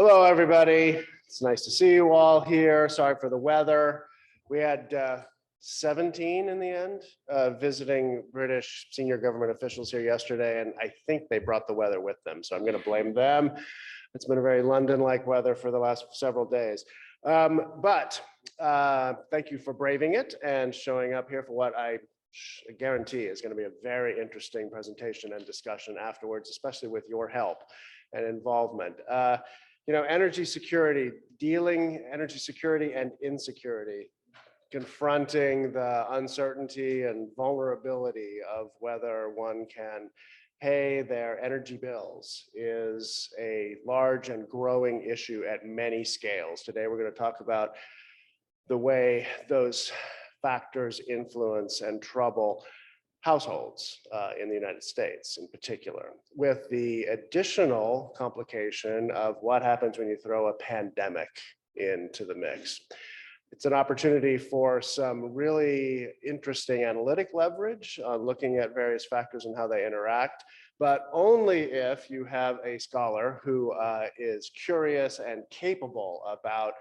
Hello, everybody. It's nice to see you all here. Sorry for the weather. We had 17 in the end visiting British senior government officials here yesterday, and I think they brought the weather with them, so I'm going to blame them. It's been a very London-like weather for the last several days. But thank you for braving it and showing up here for what I guarantee is going to be a very interesting presentation and discussion afterwards, especially with your help and involvement. You know, energy security and insecurity, confronting the uncertainty and vulnerability of whether one can pay their energy bills is a large and growing issue at many scales. Today, we're going to talk about the way those factors influence and trouble households in the United States in particular, with the additional complication of what happens when you throw a pandemic into the mix. It's an opportunity for some really interesting analytic leverage on looking at various factors and how they interact, but only if you have a scholar who is curious and capable about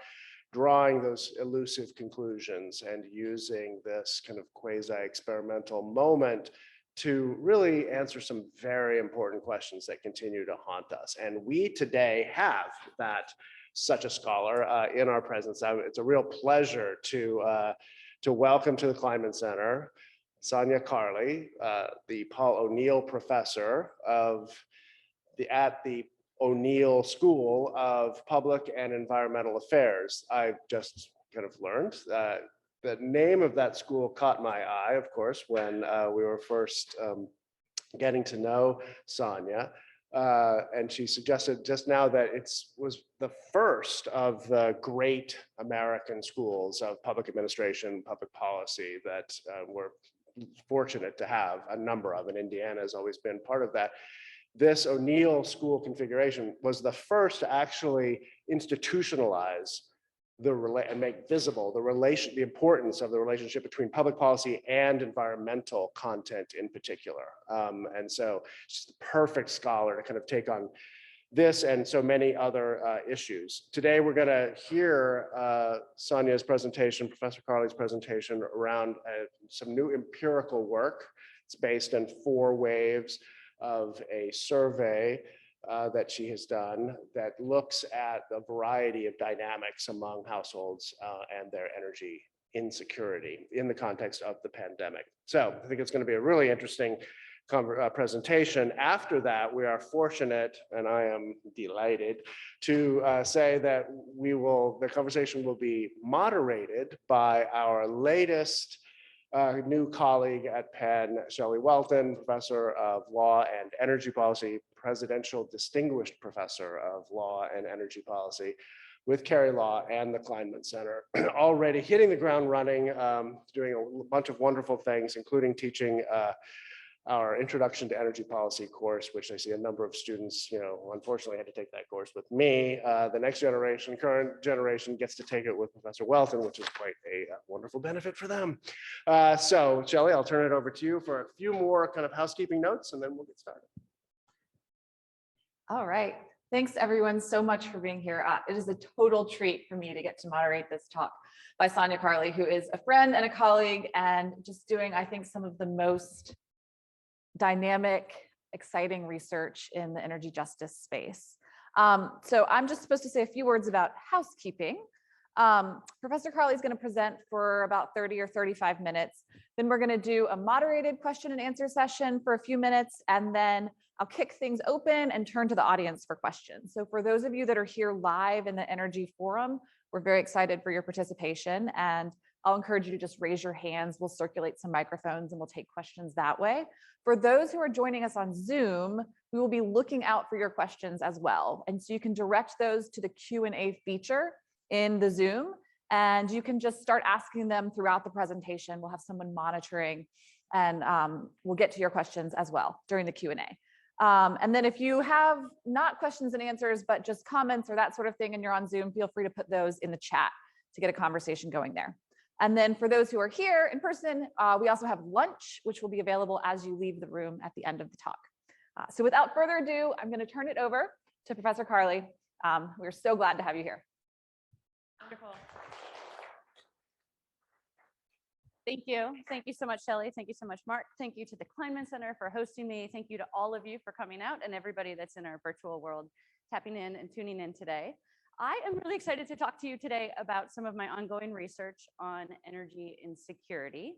drawing those elusive conclusions and using this kind of quasi-experimental moment to really answer some very important questions that continue to haunt us. And we today have such a scholar in our presence. It's a real pleasure to welcome to the Kleinman Center, Sanya Carley, the Paul O'Neill Professor at the O'Neill School of Public and Environmental Affairs. I've just kind of learned that the name of that school caught my eye, of course, when we were first getting to know Sanya. And she suggested just now that it was the first of the great American schools of public administration, public policy that we're fortunate to have a number of, and Indiana has always been part of that. This O'Neill school configuration was the first to actually institutionalize and make visible the importance of the relationship between public policy and environmental content in particular. And so she's the perfect scholar to kind of take on this and so many other issues. Today, we're going to hear Sanya's presentation, Professor Carley's presentation around some new empirical work. It's based on 4 waves of a survey that she has done that looks at a variety of dynamics among households and their energy insecurity in the context of the pandemic. So I think it's going to be a really interesting presentation. After that, we are fortunate, and I am delighted to say that the conversation will be moderated by our latest new colleague at Penn, Shelley Welton, Professor of Law and Energy Policy, Presidential Distinguished Professor of Law and Energy Policy with Carey Law and the Kleinman Center. Already hitting the ground running, doing a bunch of wonderful things, including teaching our Introduction to Energy Policy course, which I see a number of students, unfortunately had to take that course with me. The next generation, current generation, gets to take it with Professor Welton, which is quite a wonderful benefit for them. So, Shelley, I'll turn it over to you for a few more kind of housekeeping notes, and then we'll get started. All right. Thanks, everyone, so much for being here. It is a total treat for me to get to moderate this talk by Sanya Carley, who is a friend and a colleague, and just doing, I think, some of the most dynamic, exciting research in the energy justice space. So I'm just supposed to say a few words about housekeeping. Professor Carley is going to present for about 30 or 35 minutes. Then we're going to do a moderated question and answer session for a few minutes, and then I'll kick things open and turn to the audience for questions. So for those of you that are here live in the Energy Forum, we're very excited for your participation, and I'll encourage you to just raise your hands. We'll circulate some microphones and we'll take questions that way. For those who are joining us on Zoom, we will be looking out for your questions as well. And so you can direct those to the Q&A feature in the Zoom, and you can just start asking them throughout the presentation. We'll have someone monitoring, and we'll get to your questions as well during the Q&A. And then if you have not questions and answers, but just comments or that sort of thing, and you're on Zoom, feel free to put those in the chat to get a conversation going there. And then for those who are here in person, we also have lunch, which will be available as you leave the room at the end of the talk. So without further ado, I'm going to turn it over to Professor Carley We're so glad to have you here. Wonderful. Thank you. Thank you so much, Shelley. Thank you so much, Mark. Thank you to the Kleinman Center for hosting me. Thank you to all of you for coming out and everybody that's in our virtual world tapping in and tuning in today. I am really excited to talk to you today about some of my ongoing research on energy insecurity.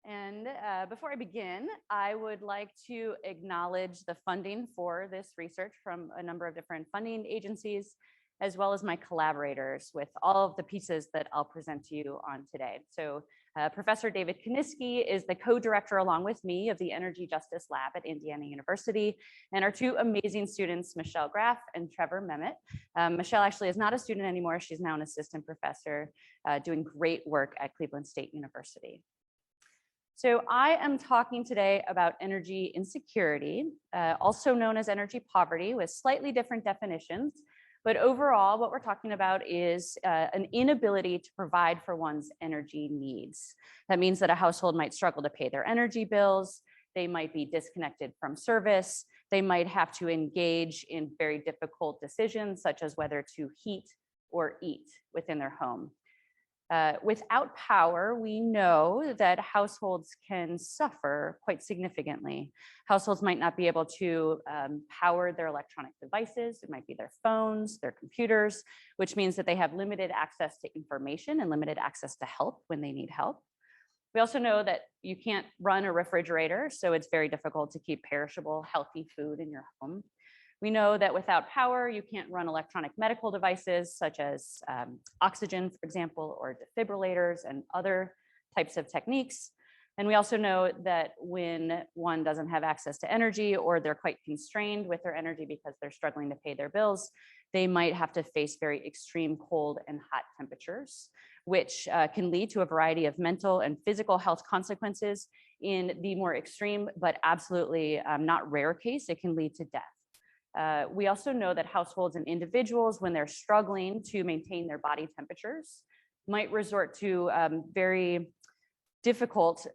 And before I begin, I would like to acknowledge the funding for this research from a number of different funding agencies, as well as my collaborators with all of the pieces that I'll present to you on today. So Professor David Kaniski is the co-director along with me of the Energy Justice Lab at Indiana University, and our two amazing students, Michelle Graff and Trevor Mehmet. Michelle actually is not a student anymore. She's now an assistant professor doing great work at Cleveland State University. So I am talking today about energy insecurity, also known as energy poverty, with slightly different definitions. But overall, what we're talking about is an inability to provide for one's energy needs. That means that a household might struggle to pay their energy bills. They might be disconnected from service. They might have to engage in very difficult decisions, such as whether to heat or eat within their home. Without power, we know that households can suffer quite significantly. Households might not be able to power their electronic devices. It might be their phones, their computers, which means that they have limited access to information and limited access to help when they need help. We also know that you can't run a refrigerator, so it's very difficult to keep perishable, healthy food in your home. We know that without power, you can't run electronic medical devices such as oxygen, for example, or defibrillators and other types of techniques. And we also know that when one doesn't have access to energy, or they're quite constrained with their energy because they're struggling to pay their bills, they might have to face very extreme cold and hot temperatures, which can lead to a variety of mental and physical health consequences. In the more extreme, but absolutely not rare case, it can lead to death. We also know that households and individuals, when they're struggling to maintain their body temperatures, might resort to very difficult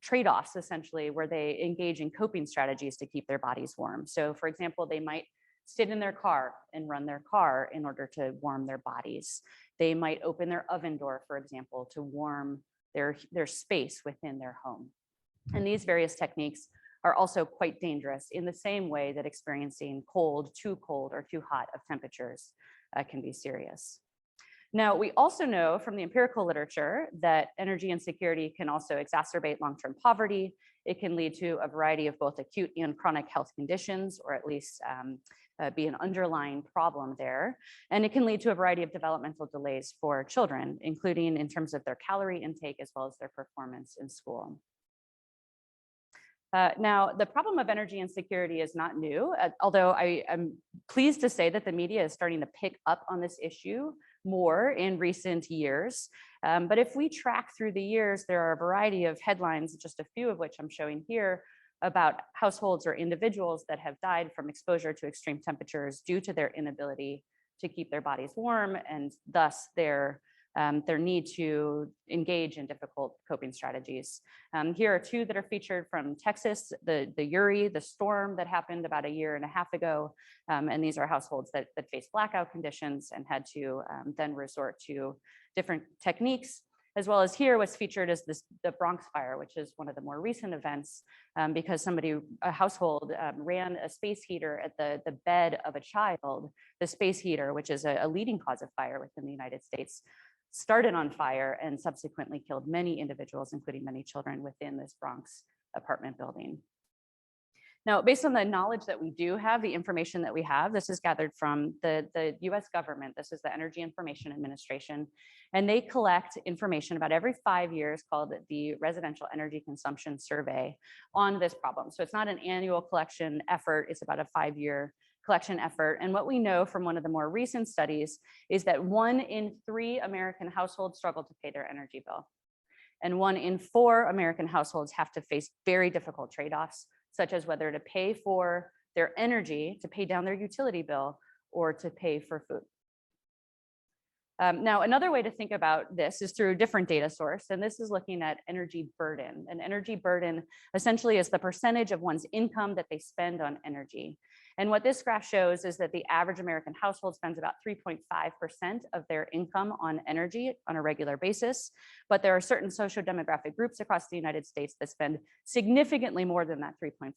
trade-offs, essentially, where they engage in coping strategies to keep their bodies warm. So, for example, they might sit in their car and run their car in order to warm their bodies. They might open their oven door, for example, to warm their space within their home. And these various techniques are also quite dangerous in the same way that experiencing too cold or too hot of temperatures can be serious. Now, we also know from the empirical literature that energy insecurity can also exacerbate long-term poverty. It can lead to a variety of both acute and chronic health conditions, or at least be an underlying problem there. And it can lead to a variety of developmental delays for children, including in terms of their calorie intake as well as their performance in school. Now, the problem of energy insecurity is not new, although I am pleased to say that the media is starting to pick up on this issue more in recent years. But if we track through the years, there are a variety of headlines, just a few of which I'm showing here, about households or individuals that have died from exposure to extreme temperatures due to their inability to keep their bodies warm, and thus their need to engage in difficult coping strategies. Here are two that are featured from Texas, the Uri, the storm that happened about a year and a half ago. And these are households that faced blackout conditions and had to then resort to different techniques, as well as here what's featured is the Bronx Fire, which is one of the more recent events, because a household ran a space heater at the bed of a child. The space heater, which is a leading cause of fire within the United States, started on fire and subsequently killed many individuals, including many children within this Bronx apartment building. Now, based on the knowledge that we do have, the information that we have, this is gathered from the US government. This is the Energy Information Administration, and they collect information about every 5 years called the Residential Energy Consumption Survey on this problem. So it's not an annual collection effort, it's about a 5-year collection effort. And what we know from one of the more recent studies is that 1 in 3 American households struggle to pay their energy bill. And 1 in 4 American households have to face very difficult trade-offs, such as whether to pay for their energy, to pay down their utility bill, or to pay for food. Now, another way to think about this is through a different data source, and this is looking at energy burden. And energy burden essentially is the percentage of one's income that they spend on energy. And what this graph shows is that the average American household spends about 3.5% of their income on energy on a regular basis. But there are certain socio-demographic groups across the United States that spend significantly more than that 3.5%.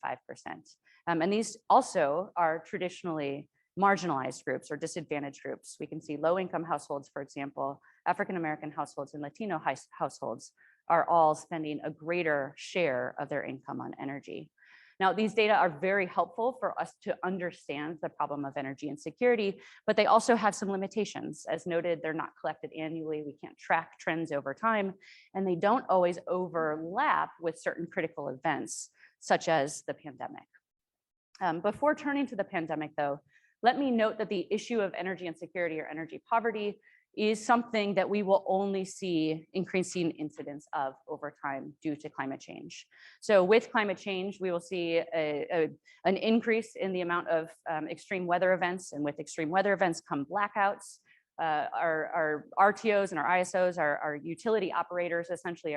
And these also are traditionally marginalized groups or disadvantaged groups. We can see low-income households, for example, African-American households and Latino households are all spending a greater share of their income on energy. Now, these data are very helpful for us to understand the problem of energy insecurity, but they also have some limitations. As noted, they're not collected annually. We can't track trends over time, and they don't always overlap with certain critical events, such as the pandemic. Before turning to the pandemic, though, let me note that the issue of energy insecurity or energy poverty is something that we will only see increasing incidence of over time due to climate change. So with climate change, we will see an increase in the amount of extreme weather events, and with extreme weather events come blackouts. Our RTOs and our ISOs, our utility operators, essentially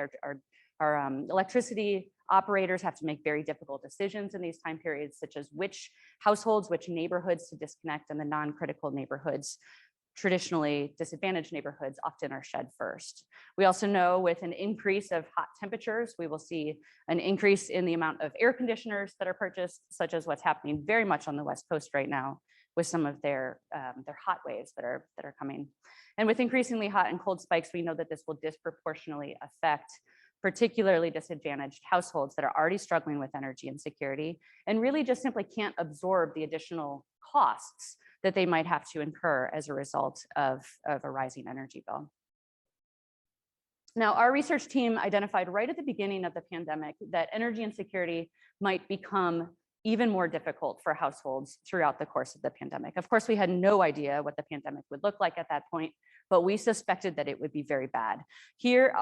our electricity operators have to make very difficult decisions in these time periods, such as which households, which neighborhoods to disconnect, and the non-critical neighborhoods. Traditionally disadvantaged neighborhoods often are shed first. We also know with an increase of hot temperatures, we will see an increase in the amount of air conditioners that are purchased, such as what's happening very much on the West Coast right now with some of their hot waves that are coming. And with increasingly hot and cold spikes, we know that this will disproportionately affect particularly disadvantaged households that are already struggling with energy insecurity and really just simply can't absorb the additional costs that they might have to incur as a result of a rising energy bill. Now, our research team identified right at the beginning of the pandemic that energy insecurity might become even more difficult for households throughout the course of the pandemic. Of course, we had no idea what the pandemic would look like at that point, but we suspected that it would be very bad. Here's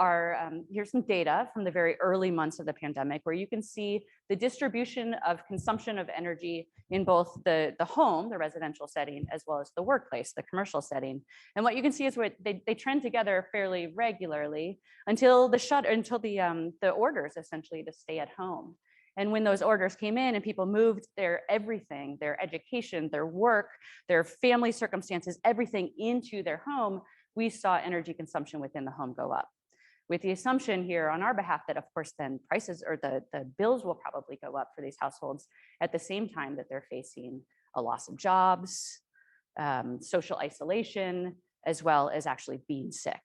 some data from the very early months of the pandemic, where you can see the distribution of consumption of energy in both the home, the residential setting, as well as the workplace, the commercial setting. And what you can see is they trend together fairly regularly until the orders essentially to stay at home. And when those orders came in and people moved their everything, their education, their work, their family circumstances, everything into their home, we saw energy consumption within the home go up. With the assumption here on our behalf that, of course, then prices or the bills will probably go up for these households at the same time that they're facing a loss of jobs, social isolation, as well as actually being sick.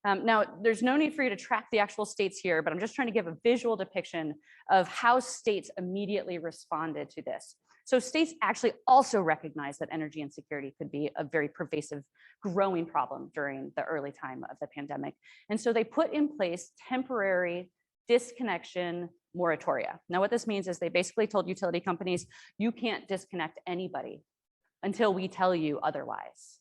Now, there's no need for you to track the actual states here, but I'm just trying to give a visual depiction of how states immediately responded to this. So states actually also recognize that energy insecurity could be a very pervasive, growing problem during the early time of the pandemic. And so they put in place temporary disconnection moratoria. Now, what this means is they basically told utility companies, you can't disconnect anybody until we tell you otherwise.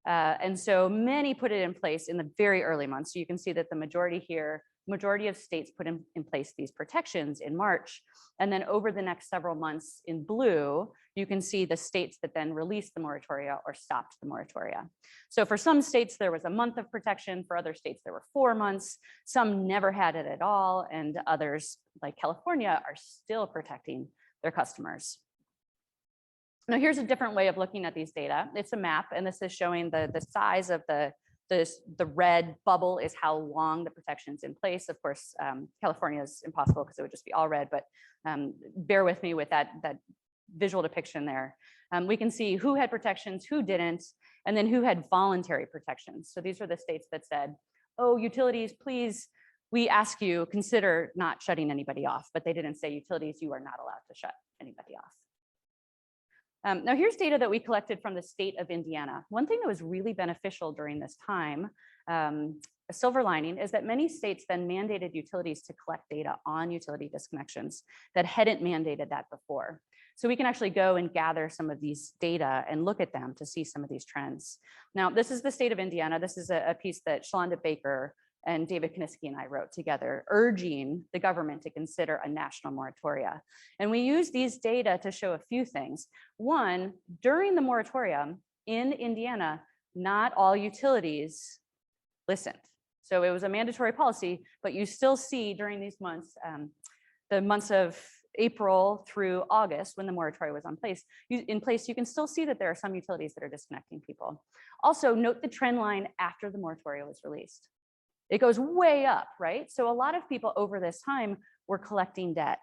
And so many put it in place in the very early months. So you can see that the majority of states put in place these protections in March. And then over the next several months in blue, you can see the states that then released the moratoria or stopped the moratoria. So for some states, there was a month of protection. For other states, there were 4 months. Some never had it at all. And others, like California, are still protecting their customers. Now, here's a different way of looking at these data. It's a map, and this is showing the size of the red bubble is how long the protection's in place. Of course, California is impossible because it would just be all red, but bear with me with that visual depiction there. We can see who had protections, who didn't, and then who had voluntary protections. So these are the states that said, oh, utilities, please, we ask you, consider not shutting anybody off. But they didn't say, utilities, you are not allowed to shut anybody off. Now, here's data that we collected from the state of Indiana. One thing that was really beneficial during this time, a silver lining, is that many states then mandated utilities to collect data on utility disconnections that hadn't mandated that before. So we can actually go and gather some of these data and look at them to see some of these trends. Now, this is the state of Indiana. This is a piece that Shalonda Baker and David Kaniski and I wrote together, urging the government to consider a national moratoria. And we use these data to show a few things. One, during the moratorium in Indiana, not all utilities listened. So it was a mandatory policy, but you still see during these months, the months of April through August, when the moratorium was in place, you can still see that there are some utilities that are disconnecting people. Also, note the trend line after the moratorium was released. It goes way up, right? So a lot of people over this time were collecting debt.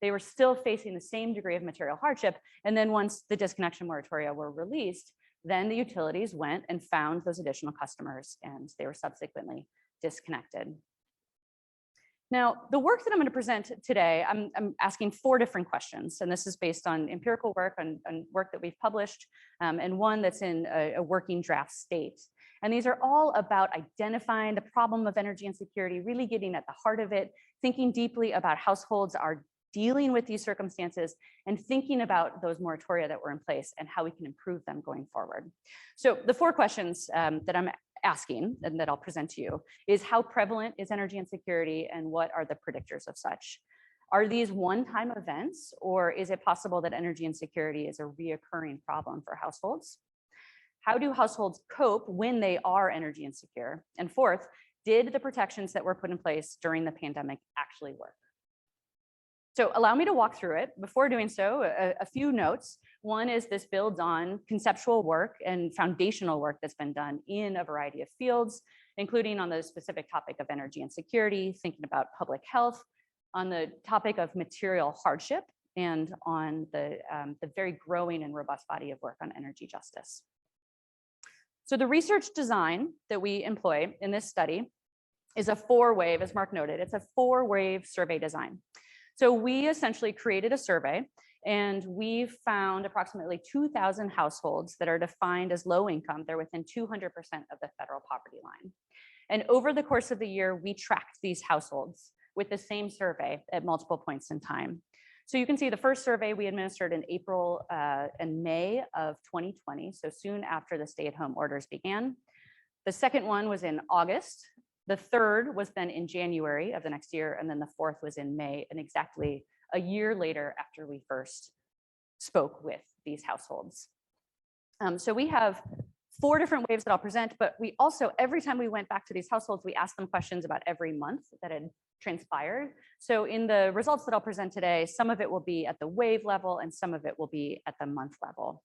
They were still facing the same degree of material hardship. And then once the disconnection moratoria were released, then the utilities went and found those additional customers, and they were subsequently disconnected. Now, the work that I'm going to present today, I'm asking 4 different questions, and this is based on empirical work, on work that we've published, and one that's in a working draft state. And these are all about identifying the problem of energy insecurity, really getting at the heart of it, thinking deeply about households are dealing with these circumstances, and thinking about those moratoria that were in place and how we can improve them going forward. So the 4 questions that I'm asking and that I'll present to you is, how prevalent is energy insecurity and what are the predictors of such? Are these one-time events, or is it possible that energy insecurity is a reoccurring problem for households? How do households cope when they are energy insecure? And 4th, did the protections that were put in place during the pandemic actually work? So allow me to walk through it. Before doing so, a few notes. One is this builds on conceptual work and foundational work that's been done in a variety of fields, including on the specific topic of energy insecurity, thinking about public health, on the topic of material hardship, and on the very growing and robust body of work on energy justice. So the research design that we employ in this study is a 4-wave, as Mark noted, it's a 4-wave survey design. So we essentially created a survey, and we found approximately 2,000 households that are defined as low income. They're within 200% of the federal poverty line. And over the course of the year, we tracked these households with the same survey at multiple points in time. So you can see the first survey we administered in April and May of 2020, so soon after the stay-at-home orders began. The second one was in August. The third was then in January of the next year, and then the 4th was in May, and exactly a year later after we first spoke with these households. So we have 4 different waves that I'll present, but we also, every time we went back to these households, we asked them questions about every month that had transpired. So in the results that I'll present today, some of it will be at the wave level and some of it will be at the month level.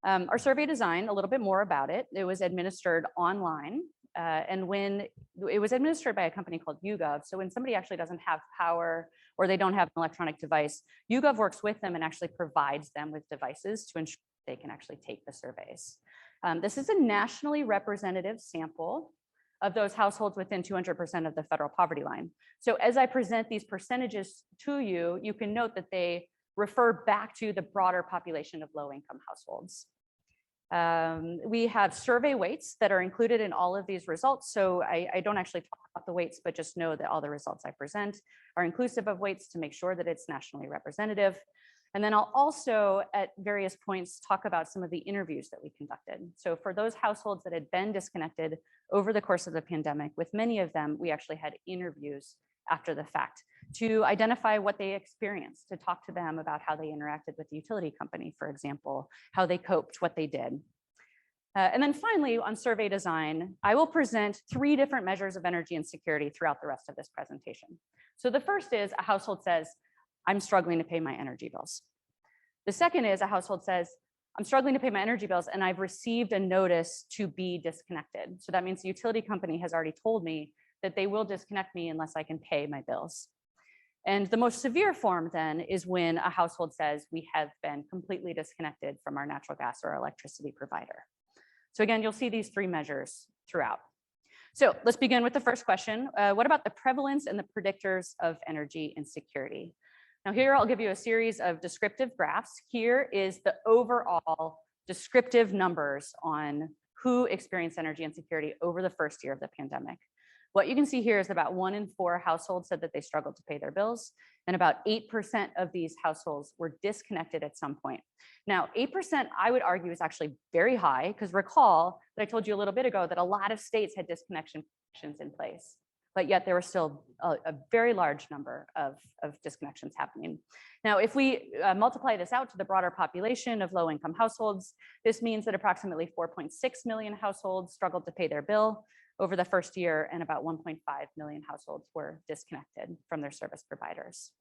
Our survey design, a little bit more about it. It was administered online, and when it was administered by a company called YouGov. So when somebody actually doesn't have power or they don't have an electronic device, YouGov works with them and actually provides them with devices to ensure they can actually take the surveys. This is a nationally representative sample of those households within 200% of the federal poverty line. So as I present these percentages to you, you can note that they refer back to the broader population of low-income households. We have survey weights that are included in all of these results. So I don't actually talk about the weights, but just know that all the results I present are inclusive of weights to make sure that it's nationally representative. And then I'll also, at various points, talk about some of the interviews that we conducted. So for those households that had been disconnected over the course of the pandemic, with many of them, we actually had interviews after the fact to identify what they experienced, to talk to them about how they interacted with the utility company, for example, how they coped, what they did. And then finally, on survey design, I will present 3 different measures of energy insecurity throughout the rest of this presentation. So the first is a household says, I'm struggling to pay my energy bills. The second is a household says, I'm struggling to pay my energy bills and I've received a notice to be disconnected. So that means the utility company has already told me that they will disconnect me unless I can pay my bills. And the most severe form then is when a household says we have been completely disconnected from our natural gas or electricity provider. So again, you'll see these 3 measures throughout. So let's begin with the first question. What about the prevalence and the predictors of energy insecurity? Now here I'll give you a series of descriptive graphs. Here is the overall descriptive numbers on who experienced energy insecurity over the first year of the pandemic. What you can see here is about 1 in 4 households said that they struggled to pay their bills, and about 8% of these households were disconnected at some point. Now, 8% I would argue is actually very high, because recall that I told you a little bit ago that a lot of states had disconnection protections in place, but yet there was still a very large number of disconnections happening. Now, if we multiply this out to the broader population of low-income households, this means that approximately 4.6 million households struggled to pay their bill. over the first year, and about 1.5 million households were disconnected from their service providers.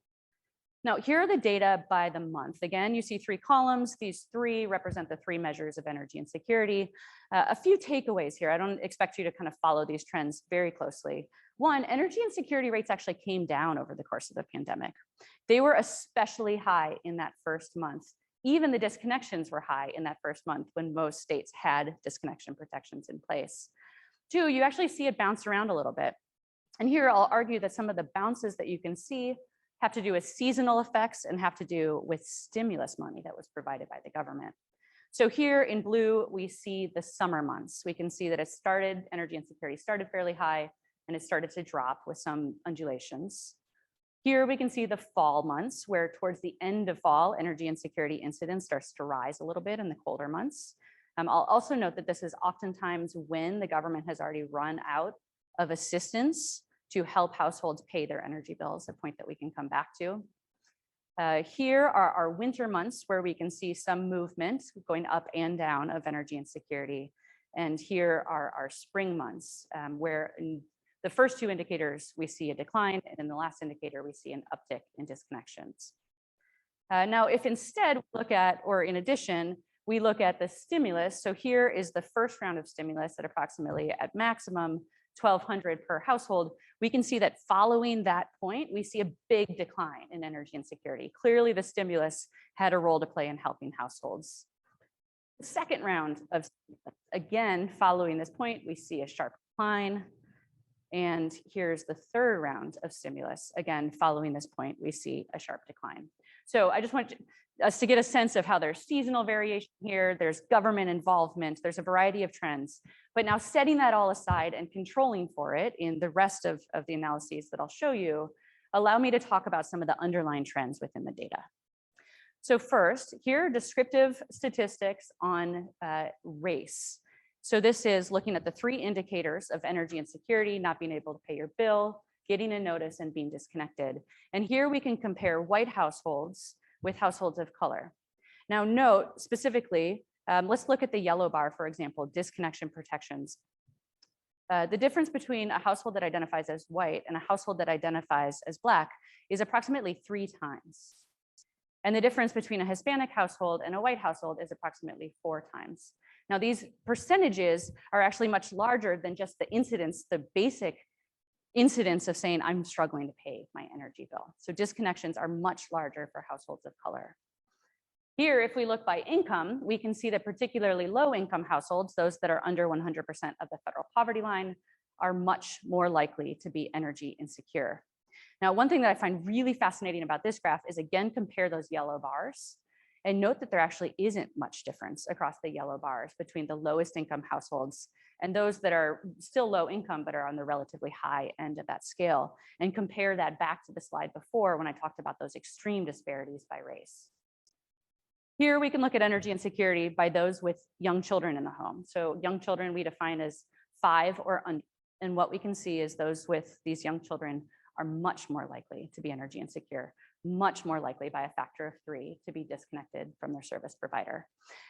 Now, here are the data by the month. Again, you see 3 columns. These 3 represent the 3 measures of energy insecurity. A few takeaways here. I don't expect you to kind of follow these trends very closely. One, energy insecurity rates actually came down over the course of the pandemic. They were especially high in that first month. Even the disconnections were high in that first month when most states had disconnection protections in place. 2, you actually see it bounce around a little bit. And here I'll argue that some of the bounces that you can see have to do with seasonal effects and have to do with stimulus money that was provided by the government. So here in blue, we see the summer months. We can see that energy insecurity started fairly high and it started to drop with some undulations. Here we can see the fall months, where towards the end of fall, energy insecurity incidence starts to rise a little bit in the colder months. I'll also note that this is oftentimes when the government has already run out of assistance to help households pay their energy bills, a point that we can come back to. Here are our winter months, where we can see some movement going up and down of energy insecurity. And here are our spring months, where in the first 2 indicators, we see a decline, and in the last indicator, we see an uptick in disconnections. Now, if instead we look at, or in addition, we look at the stimulus. So here is the first round of stimulus at approximately at maximum $1,200 per household. We can see that following that point, we see a big decline in energy insecurity. Clearly, the stimulus had a role to play in helping households. The second round of stimulus, again, following this point, we see a sharp decline. And here's the third round of stimulus. Again, following this point, we see a sharp decline. So I just want us to get a sense of how there's seasonal variation here, there's government involvement, there's a variety of trends. But now setting that all aside and controlling for it in the rest of the analyses that I'll show you, allow me to talk about some of the underlying trends within the data. So first, here are descriptive statistics on race. So this is looking at the 3 indicators of energy insecurity: not being able to pay your bill, getting a notice, and being disconnected. And here we can compare white households with households of color. Now note specifically, let's look at the yellow bar, for example, disconnection protections. The difference between a household that identifies as white and a household that identifies as Black is approximately 3 times. And the difference between a Hispanic household and a white household is approximately 4 times. Now, these percentages are actually much larger than just the incidence, the basic incidence of saying, I'm struggling to pay my energy bill. So disconnections are much larger for households of color. Here, if we look by income, we can see that particularly low income households, those that are under 100% of the federal poverty line, are much more likely to be energy insecure. Now, one thing that I find really fascinating about this graph is, again, compare those yellow bars and note that there actually isn't much difference across the yellow bars between the lowest income households and those that are still low income but are on the relatively high end of that scale, and compare that back to the slide before when I talked about those extreme disparities by race. Here we can look at energy insecurity by those with young children in the home. So young children we define as 5 or under, and what we can see is those with these young children are much more likely to be energy insecure, much more likely by a factor of 3 to be disconnected from their service provider.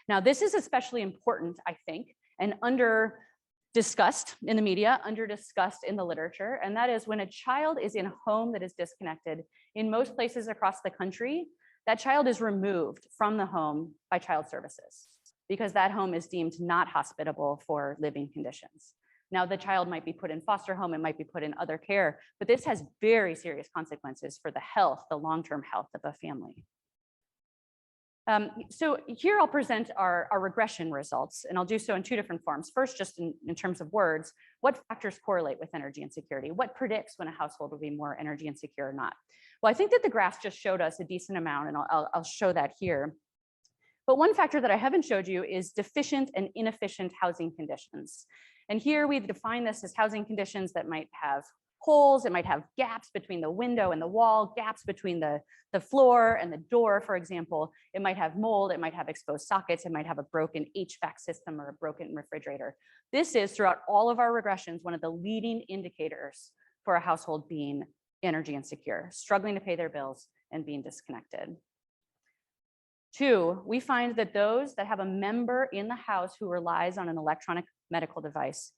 Now, this is especially important, I think, and under-discussed in the media, under-discussed in the literature, and that is when a child is in a home that is disconnected, in most places across the country, that child is removed from the home by child services because that home is deemed not hospitable for living conditions. Now, the child might be put in foster home, it might be put in other care, but this has very serious consequences for the health, the long-term health of a family. So here I'll present our regression results, and I'll do so in 2 different forms. First, just in terms of words, what factors correlate with energy insecurity? What predicts when a household will be more energy insecure or not? Well, I think that the graphs just showed us a decent amount, and I'll show that here. But one factor that I haven't showed you is deficient and inefficient housing conditions. And here we define this as housing conditions that might have holes, it might have gaps between the window and the wall, gaps between the floor and the door, for example. It might have mold, it might have exposed sockets, it might have a broken HVAC system or a broken refrigerator. This is, throughout all of our regressions, one of the leading indicators for a household being energy insecure, struggling to pay their bills and being disconnected. 2, we find that those that have a member in the house who relies on an electronic medical device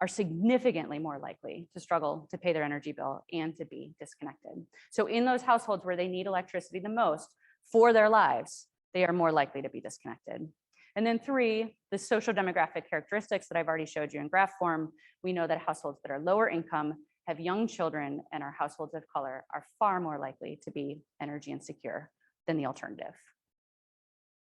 are significantly more likely to struggle to pay their energy bill and to be disconnected. So in those households where they need electricity the most for their lives, they are more likely to be disconnected. And then 3, the social demographic characteristics that I've already showed you in graph form. We know that households that are lower income, have young children, and are households of color are far more likely to be energy insecure than the alternative.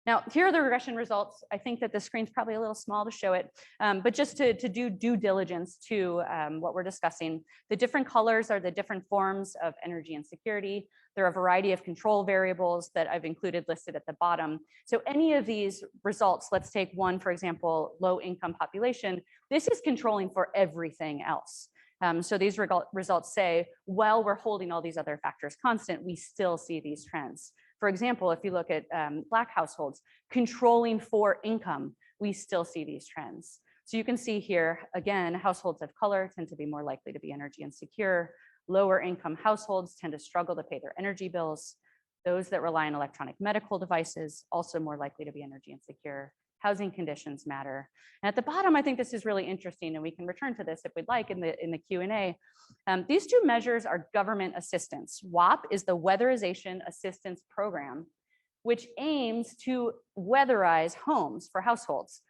Now, here are the regression results. I think that the screen's probably a little small to show it, but just to do due diligence to what we're discussing, the different colors are the different forms of energy insecurity. There are a variety of control variables that I've included listed at the bottom. So any of these results, let's take one, for example, low income population, this is controlling for everything else. So these results say, while we're holding all these other factors constant, we still see these trends. For example, if you look at Black households, controlling for income, we still see these trends. So you can see here, again, households of color tend to be more likely to be energy insecure. Lower income households tend to struggle to pay their energy bills. Those that rely on electronic medical devices, also more likely to be energy insecure. Housing conditions matter. And at the bottom, I think this is really interesting, and we can return to this if we'd like in the Q&A. These 2 measures are government assistance. WAP is the Weatherization Assistance Program, which aims to weatherize homes for households.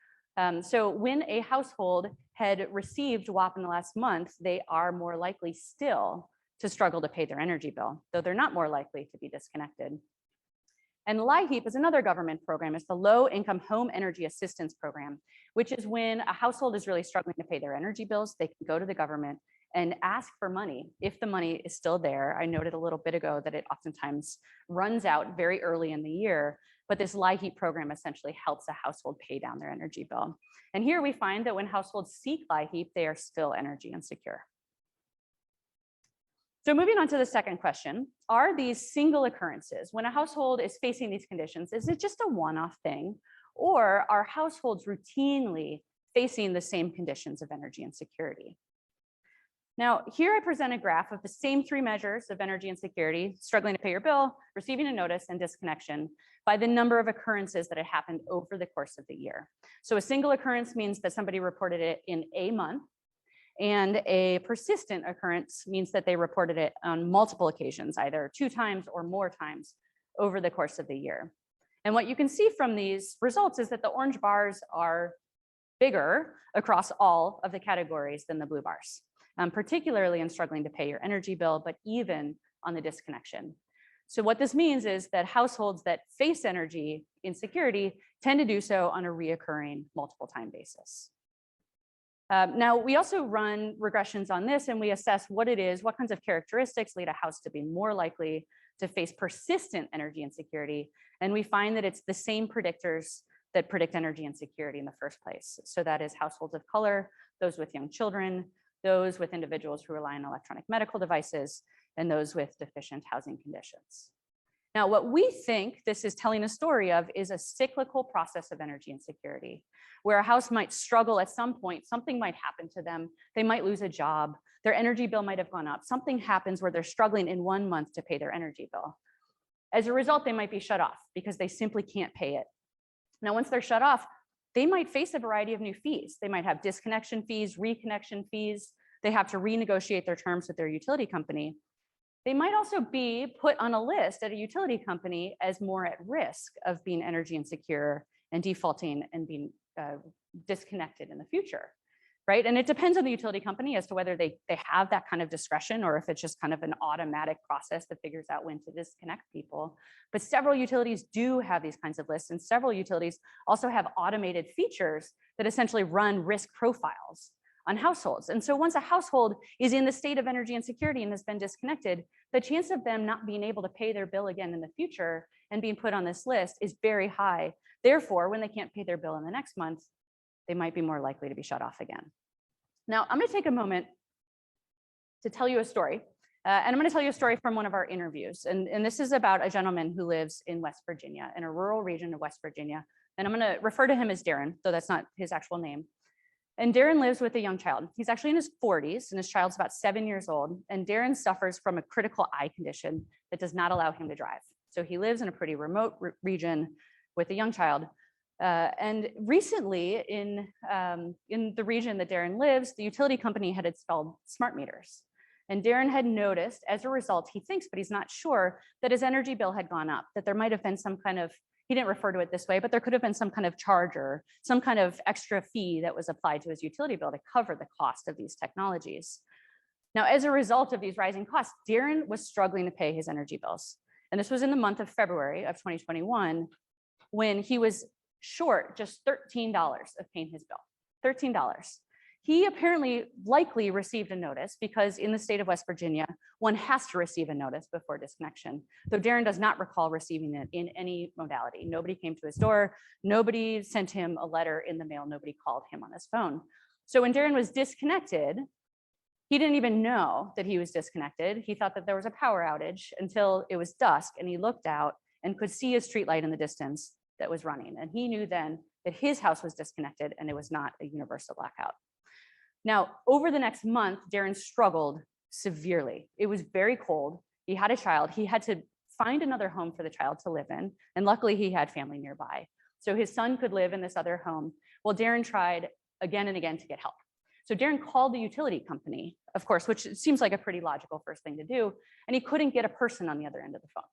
So when a household had received WAP in the last month, they are more likely still to struggle to pay their energy bill, though they're not more likely to be disconnected. And LIHEAP is another government program. It's the Low Income Home Energy Assistance Program, which is when a household is really struggling to pay their energy bills, they can go to the government and ask for money if the money is still there. I noted a little bit ago that it oftentimes runs out very early in the year, but this LIHEAP program essentially helps a household pay down their energy bill. And here we find that when households seek LIHEAP, they are still energy insecure. So moving on to the second question, are these single occurrences? When a household is facing these conditions, is it just a one-off thing? Or are households routinely facing the same conditions of energy insecurity? Now, here I present a graph of the same 3 measures of energy insecurity, struggling to pay your bill, receiving a notice, and disconnection, by the number of occurrences that had happened over the course of the year. So a single occurrence means that somebody reported it in a month, and a persistent occurrence means that they reported it on multiple occasions, either 2 times or more times over the course of the year. And what you can see from these results is that the orange bars are bigger across all of the categories than the blue bars, particularly in struggling to pay your energy bill, but even on the disconnection. So what this means is that households that face energy insecurity tend to do so on a reoccurring multiple time basis. Now, we also run regressions on this, and we assess what it is, what kinds of characteristics lead a house to be more likely to face persistent energy insecurity. And we find that it's the same predictors that predict energy insecurity in the first place. So that is households of color, those with young children, those with individuals who rely on electronic medical devices, and those with deficient housing conditions. Now, what we think this is telling a story of is a cyclical process of energy insecurity, where a house might struggle at some point, something might happen to them, they might lose a job, their energy bill might have gone up, something happens where they're struggling in 1 month to pay their energy bill. As a result, they might be shut off because they simply can't pay it. Now, once they're shut off, they might face a variety of new fees. They might have disconnection fees, reconnection fees, they have to renegotiate their terms with their utility company. They might also be put on a list at a utility company as more at risk of being energy insecure and defaulting and being disconnected in the future, right? And it depends on the utility company as to whether they have that kind of discretion or if it's just kind of an automatic process that figures out when to disconnect people. But several utilities do have these kinds of lists, and several utilities also have automated features that essentially run risk profiles on households. And so once a household is in the state of energy insecurity and has been disconnected, the chance of them not being able to pay their bill again in the future and being put on this list is very high. Therefore, when they can't pay their bill in the next month, they might be more likely to be shut off again. Now, I'm going to take a moment to tell you a story. And I'm going to tell you a story from one of our interviews. And this is about a gentleman who lives in West Virginia, in a rural region of West Virginia. And I'm going to refer to him as Darren, though that's not his actual name. And Darren lives with a young child. He's actually in his 40s, and his child's about 7 years old. And Darren suffers from a critical eye condition that does not allow him to drive. So he lives in a pretty remote region with a young child. And recently in the region that Darren lives, the utility company had installed smart meters. And Darren had noticed, as a result, he thinks, but he's not sure, that his energy bill had gone up, that there might have been some kind of, he didn't refer to it this way, but there could have been some kind of charge or some kind of extra fee that was applied to his utility bill to cover the cost of these technologies. Now, as a result of these rising costs, Darren was struggling to pay his energy bills. And this was in the month of February of 2021, when he was short just $13 of paying his bill, $13. He apparently likely received a notice because in the state of West Virginia, one has to receive a notice before disconnection, though Darren does not recall receiving it in any modality. Nobody came to his door, nobody sent him a letter in the mail, nobody called him on his phone. So when Darren was disconnected, he didn't even know that he was disconnected. He thought that there was a power outage until it was dusk and he looked out and could see a street light in the distance that was running. And he knew then that his house was disconnected and it was not a universal blackout. Now, over the next month, Darren struggled severely. It was very cold. He had a child. He had to find another home for the child to live in. And luckily he had family nearby. So his son could live in this other home. Well, Darren tried again and again to get help. So Darren called the utility company, of course, which seems like a pretty logical first thing to do. And he couldn't get a person on the other end of the phone.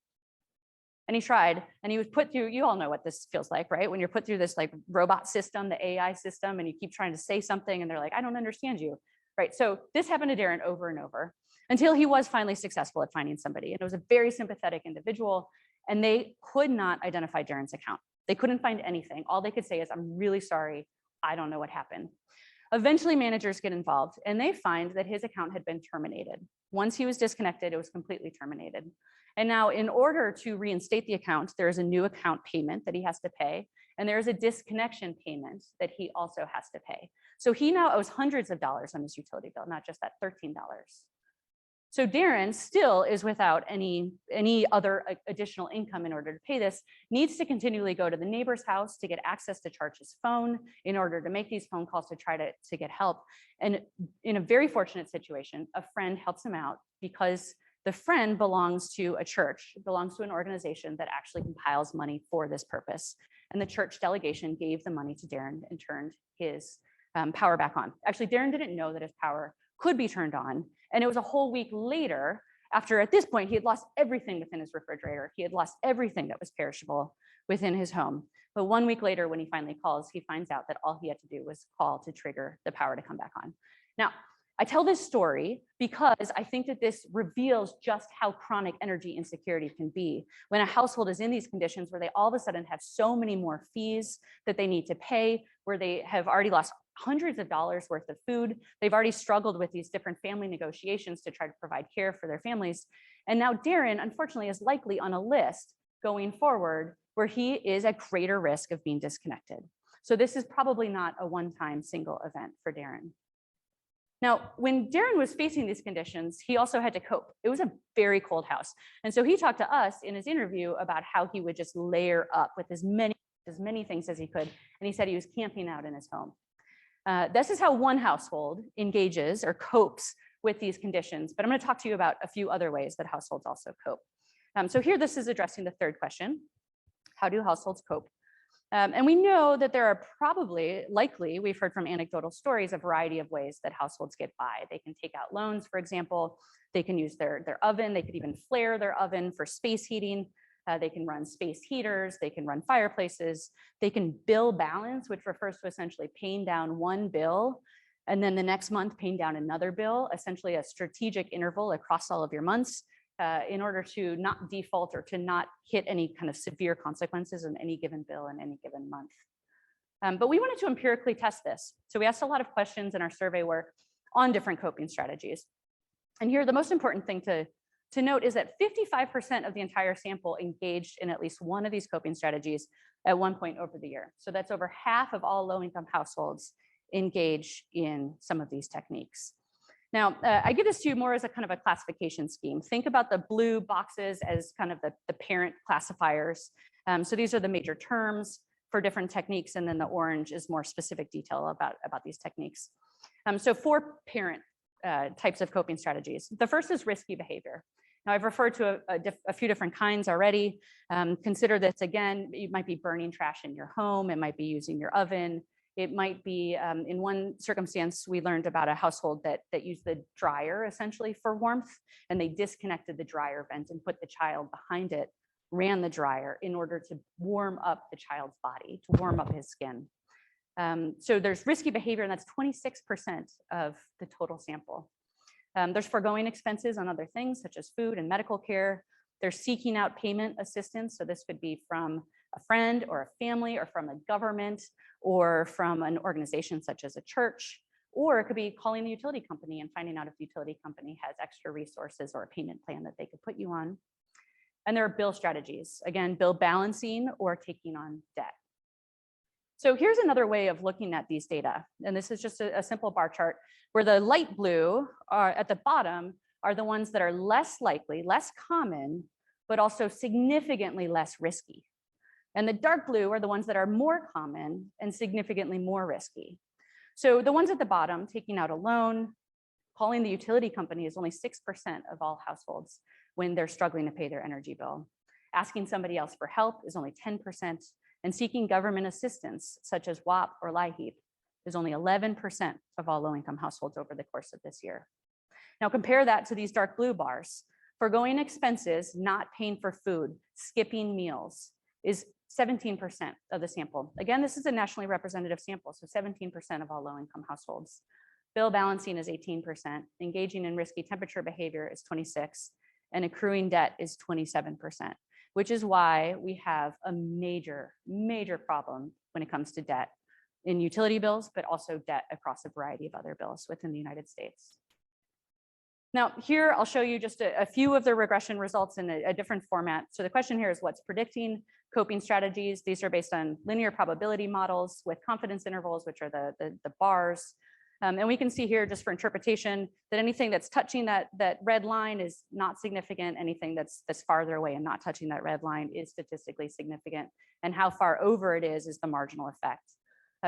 And he tried, and he was put through, you all know what this feels like, right? When you're put through this like robot system, the AI system, and you keep trying to say something and they're like, I don't understand you, right? So this happened to Darren over and over until he was finally successful at finding somebody. And it was a very sympathetic individual, and they could not identify Darren's account. They couldn't find anything. All they could say is, I'm really sorry, I don't know what happened. Eventually managers get involved and they find that his account had been terminated. Once he was disconnected, it was completely terminated. And now in order to reinstate the account, there is a new account payment that he has to pay. And there is a disconnection payment that he also has to pay. So he now owes hundreds of dollars on his utility bill, not just that $13. So Darren still is without any other additional income in order to pay this, needs to continually go to the neighbor's house to get access to charge his phone in order to make these phone calls to try to get help. And in a very fortunate situation, a friend helps him out because the friend belongs to a church, belongs to an organization that actually compiles money for this purpose. And the church delegation gave the money to Darren and turned his power back on. Actually, Darren didn't know that his power could be turned on. And it was a whole week later, after at this point, he had lost everything within his refrigerator. He had lost everything that was perishable within his home. But 1 week later, when he finally calls, he finds out that all he had to do was call to trigger the power to come back on. Now, I tell this story because I think that this reveals just how chronic energy insecurity can be when a household is in these conditions where they all of a sudden have so many more fees that they need to pay, where they have already lost hundreds of dollars worth of food. They've already struggled with these different family negotiations to try to provide care for their families. And now Darren, unfortunately, is likely on a list going forward where he is at greater risk of being disconnected. So this is probably not a one-time single event for Darren. Now, when Darren was facing these conditions, he also had to cope. It was a very cold house. And so he talked to us in his interview about how he would just layer up with as many things as he could. And he said he was camping out in his home. This is how one household engages or copes with these conditions. But I'm going to talk to you about a few other ways that households also cope. So here, this is addressing the third question. How do households cope? And we know that there are likely, we've heard from anecdotal stories, a variety of ways that households get by. They can take out loans, for example. They can use their oven. They could even flare their oven for space heating. They can run space heaters. They can run fireplaces. They can bill balance, which refers to essentially paying down one bill and then the next month paying down another bill, essentially a strategic interval across all of your months. In order to not default or to not hit any kind of severe consequences in any given bill in any given month. But we wanted to empirically test this. So we asked a lot of questions in our survey work on different coping strategies. And here, the most important thing to note is that 55% of the entire sample engaged in at least one of these coping strategies at one point over the year. So that's over half of all low-income households engage in some of these techniques. Now, I give this to you more as a kind of a classification scheme. Think about the blue boxes as kind of the parent classifiers. So these are the major terms for different techniques, and then the orange is more specific detail about these techniques. So 4 parent types of coping strategies. The first is risky behavior. Now, I've referred to a few different kinds already. Consider this again, you might be burning trash in your home, it might be using your oven, it might be, in one circumstance, we learned about a household that used the dryer essentially for warmth, and they disconnected the dryer vent and put the child behind it, ran the dryer in order to warm up the child's body, to warm up his skin. So there's risky behavior, and that's 26% of the total sample. There's foregoing expenses on other things such as food and medical care. They're seeking out payment assistance. So this could be from a friend or a family or from a government or from an organization such as a church, or it could be calling the utility company and finding out if the utility company has extra resources or a payment plan that they could put you on. And there are bill strategies, again, bill balancing or taking on debt. So here's another way of looking at these data. And this is just a simple bar chart where the light blue are at the bottom are the ones that are less likely, less common, but also significantly less risky. And the dark blue are the ones that are more common and significantly more risky. So the ones at the bottom, taking out a loan, calling the utility company is only 6% of all households when they're struggling to pay their energy bill. Asking somebody else for help is only 10%, and seeking government assistance, such as WAP or LIHEAP, is only 11% of all low-income households over the course of this year. Now compare that to these dark blue bars. Foregoing expenses, not paying for food, skipping meals, is 17% of the sample. Again, this is a nationally representative sample, so 17% of all low-income households. Bill balancing is 18%, engaging in risky temperature behavior is 26%, and accruing debt is 27%, which is why we have a major, major problem when it comes to debt in utility bills, but also debt across a variety of other bills within the United States. Now, here I'll show you just a few of the regression results in a different format. So the question here is what's predicting coping strategies. These are based on linear probability models with confidence intervals, which are the bars. And we can see here just for interpretation that anything that's touching that red line is not significant. Anything that's farther away and not touching that red line is statistically significant. And how far over it is the marginal effect.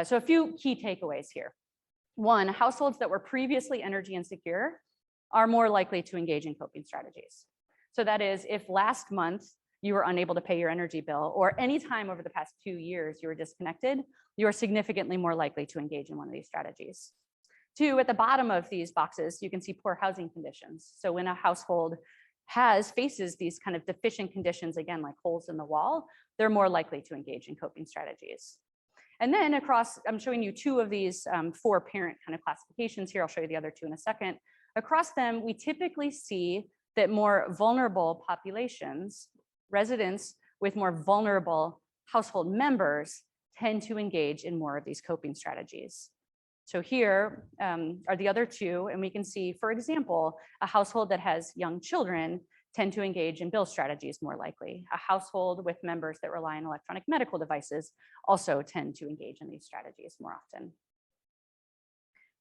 So a few key takeaways here. One, households that were previously energy insecure are more likely to engage in coping strategies. So that is, if last month you were unable to pay your energy bill, or any time over the past 2 years you were disconnected, you are significantly more likely to engage in one of these strategies. Two, at the bottom of these boxes, you can see poor housing conditions. So when a household faces these kind of deficient conditions, again, like holes in the wall, they're more likely to engage in coping strategies. And then across, I'm showing you 2 of these 4 parent kind of classifications here. I'll show you the other 2 in a second. Across them, we typically see that more vulnerable populations, residents with more vulnerable household members, tend to engage in more of these coping strategies. So here are the other 2, and we can see, for example, a household that has young children tend to engage in bill strategies more likely. A household with members that rely on electronic medical devices also tend to engage in these strategies more often.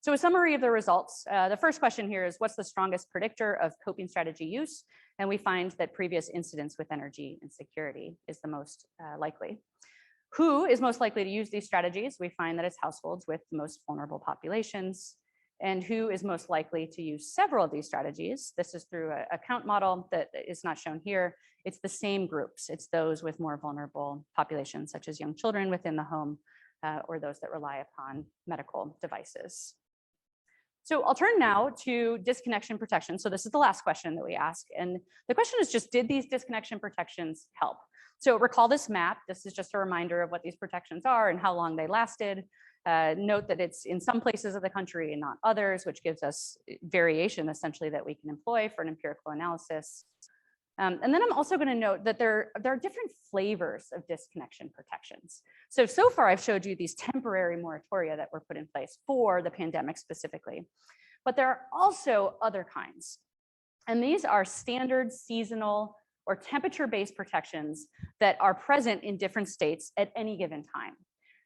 So a summary of the results. The first question here is, what's the strongest predictor of coping strategy use? And we find that previous incidents with energy insecurity is the most likely. Who is most likely to use these strategies? We find that it's households with the most vulnerable populations. And who is most likely to use several of these strategies? This is through a count model that is not shown here. It's the same groups. It's those with more vulnerable populations, such as young children within the home, or those that rely upon medical devices. So I'll turn now to disconnection protection. So this is the last question that we ask. And the question is just, did these disconnection protections help? So recall this map. This is just a reminder of what these protections are and how long they lasted. Note that it's in some places of the country and not others, which gives us variation essentially that we can employ for an empirical analysis. And then I'm also going to note that there are different flavors of disconnection protections. So far I've showed you these temporary moratoria that were put in place for the pandemic specifically, but there are also other kinds. And these are standard seasonal or temperature-based protections that are present in different states at any given time.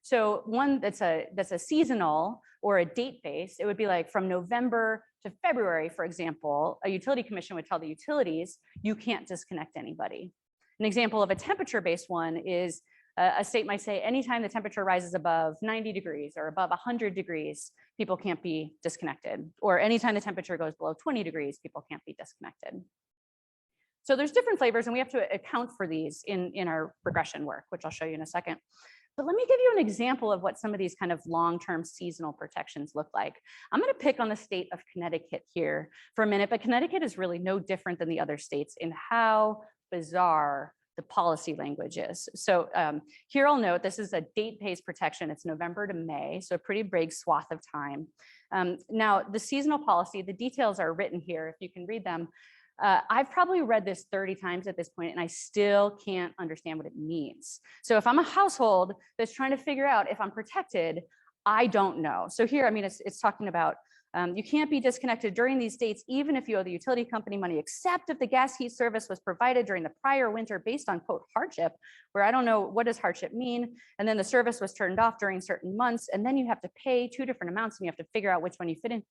So one that's a seasonal or a date base, it would be like from November to February, for example, a utility commission would tell the utilities, you can't disconnect anybody. An example of a temperature-based one is a state might say, anytime the temperature rises above 90 degrees or above 100 degrees, people can't be disconnected. Or anytime the temperature goes below 20 degrees, people can't be disconnected. So there's different flavors, and we have to account for these in our regression work, which I'll show you in a second. But let me give you an example of what some of these kind of long-term seasonal protections look like. I'm going to pick on the state of Connecticut here for a minute, but Connecticut is really no different than the other states in how bizarre the policy language is. So here I'll note this is a date-based protection. It's November to May, so a pretty big swath of time. Now, the seasonal policy, the details are written here, if you can read them. I've probably read this 30 times at this point, and I still can't understand what it means. So if I'm a household that's trying to figure out if I'm protected, I don't know. So here, I mean, it's talking about you can't be disconnected during these dates, even if you owe the utility company money, except if the gas heat service was provided during the prior winter based on, quote, hardship, where I don't know what does hardship mean. And then the service was turned off during certain months. And then you have to pay 2 different amounts and you have to figure out which one you fit into.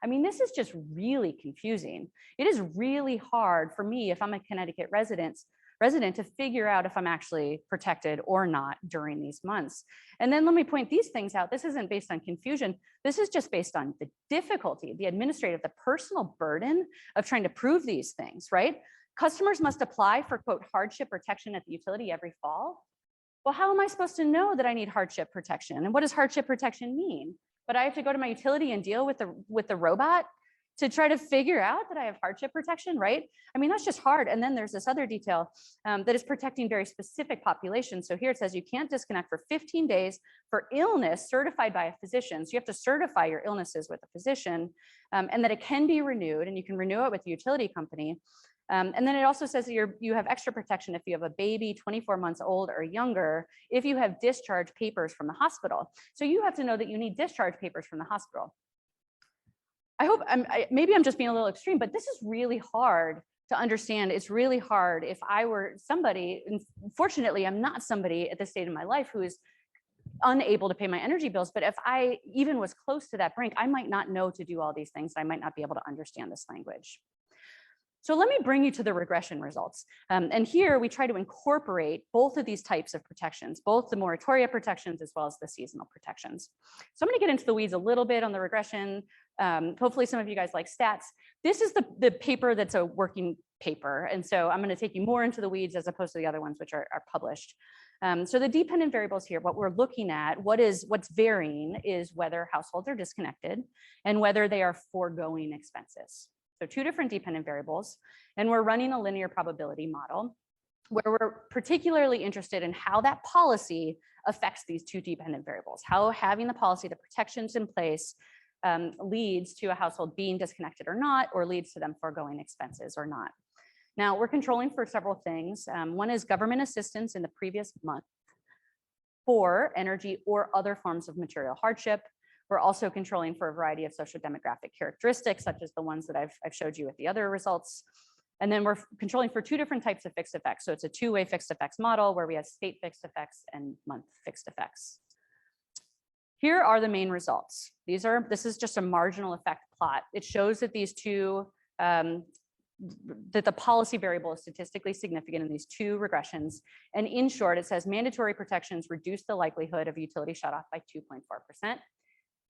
I mean, this is just really confusing. It is really hard for me, if I'm a Connecticut resident to figure out if I'm actually protected or not during these months. And then let me point these things out. This isn't based on confusion. This is just based on the difficulty, the administrative, the personal burden of trying to prove these things, right? Customers must apply for, quote, hardship protection at the utility every fall. Well, how am I supposed to know that I need hardship protection? And what does hardship protection mean? But I have to go to my utility and deal with the robot to try to figure out that I have hardship protection, right? I mean, that's just hard. And then there's this other detail that is protecting very specific populations. So here it says you can't disconnect for 15 days for illness certified by a physician. So you have to certify your illnesses with a physician, and that it can be renewed, and you can renew it with the utility company. And then it also says that you have extra protection if you have a baby 24 months old or younger, if you have discharge papers from the hospital. So you have to know that you need discharge papers from the hospital. I hope maybe I'm just being a little extreme, but this is really hard to understand. It's really hard if I were somebody, and fortunately, I'm not somebody at this stage in my life who is unable to pay my energy bills. But if I even was close to that brink, I might not know to do all these things. I might not be able to understand this language. So let me bring you to the regression results. And here we try to incorporate both of these types of protections, both the moratoria protections as well as the seasonal protections. So I'm going to get into the weeds a little bit on the regression. Hopefully some of you guys like stats. This is the paper that's a working paper. And so I'm going to take you more into the weeds as opposed to the other ones which are published. So the dependent variables here, what we're looking at, what's varying is whether households are disconnected and whether they are foregoing expenses. So 2 different dependent variables, and we're running a linear probability model where we're particularly interested in how that policy affects these 2 dependent variables, how having the policy, the protections in place leads to a household being disconnected or not, or leads to them foregoing expenses or not. Now we're controlling for several things. One is government assistance in the previous month for energy or other forms of material hardship. We're also controlling for a variety of social demographic characteristics, such as the ones that I've showed you with the other results. And then we're controlling for 2 different types of fixed effects. So it's a 2-way fixed effects model where we have state fixed effects and month fixed effects. Here are the main results. This is just a marginal effect plot. It shows that these 2, that the policy variable is statistically significant in these 2 regressions. And in short, it says mandatory protections reduce the likelihood of utility shutoff by 2.4%.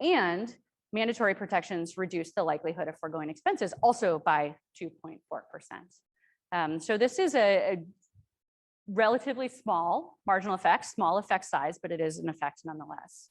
And mandatory protections reduce the likelihood of foregoing expenses also by 2.4%. So this is a relatively small marginal effect, small effect size, but it is an effect nonetheless.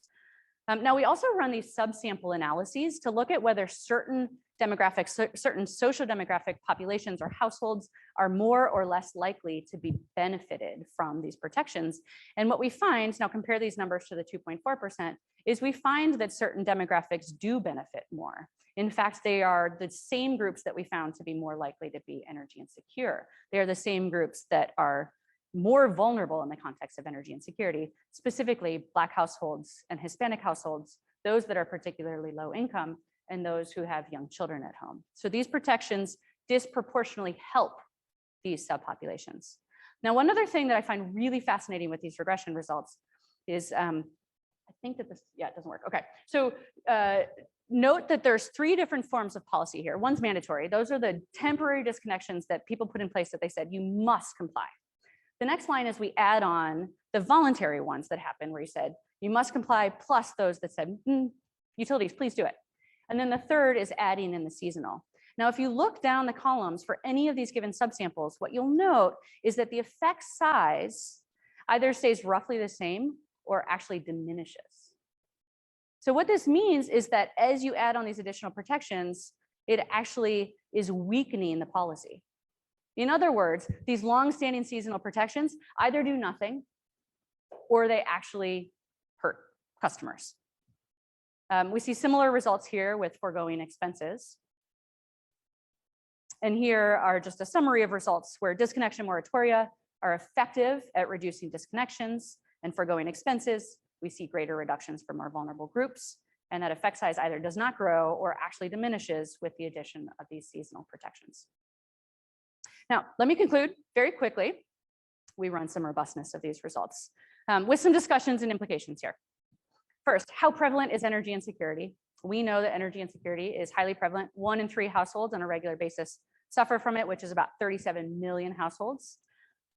Now we also run these subsample analyses to look at whether certain demographics, certain social demographic populations or households are more or less likely to be benefited from these protections. And what we find, now compare these numbers to the 2.4%, is we find that certain demographics do benefit more. In fact, they are the same groups that we found to be more likely to be energy insecure. They are the same groups that are more vulnerable in the context of energy insecurity, specifically Black households and Hispanic households, those that are particularly low income, and those who have young children at home. So these protections disproportionately help these subpopulations. Now, one other thing that I find really fascinating with these regression results is, I think that this, yeah, it doesn't work. Okay, so note that there's 3 different forms of policy here. One's mandatory. Those are the temporary disconnections that people put in place that they said you must comply. The next line is we add on the voluntary ones that happen where you said you must comply, plus those that said, utilities, please do it. And then the third is adding in the seasonal. Now, if you look down the columns for any of these given subsamples, what you'll note is that the effect size either stays roughly the same or actually diminishes. So what this means is that as you add on these additional protections, it actually is weakening the policy. In other words, these long-standing seasonal protections either do nothing or they actually hurt customers. We see similar results here with foregoing expenses. And here are just a summary of results where disconnection moratoria are effective at reducing disconnections and foregoing expenses. We see greater reductions for more vulnerable groups, and that effect size either does not grow or actually diminishes with the addition of these seasonal protections. Now, let me conclude very quickly. We run some robustness of these results with some discussions and implications here. First, how prevalent is energy insecurity? We know that energy insecurity is highly prevalent. 1 in 3 households on a regular basis suffer from it, which is about 37 million households.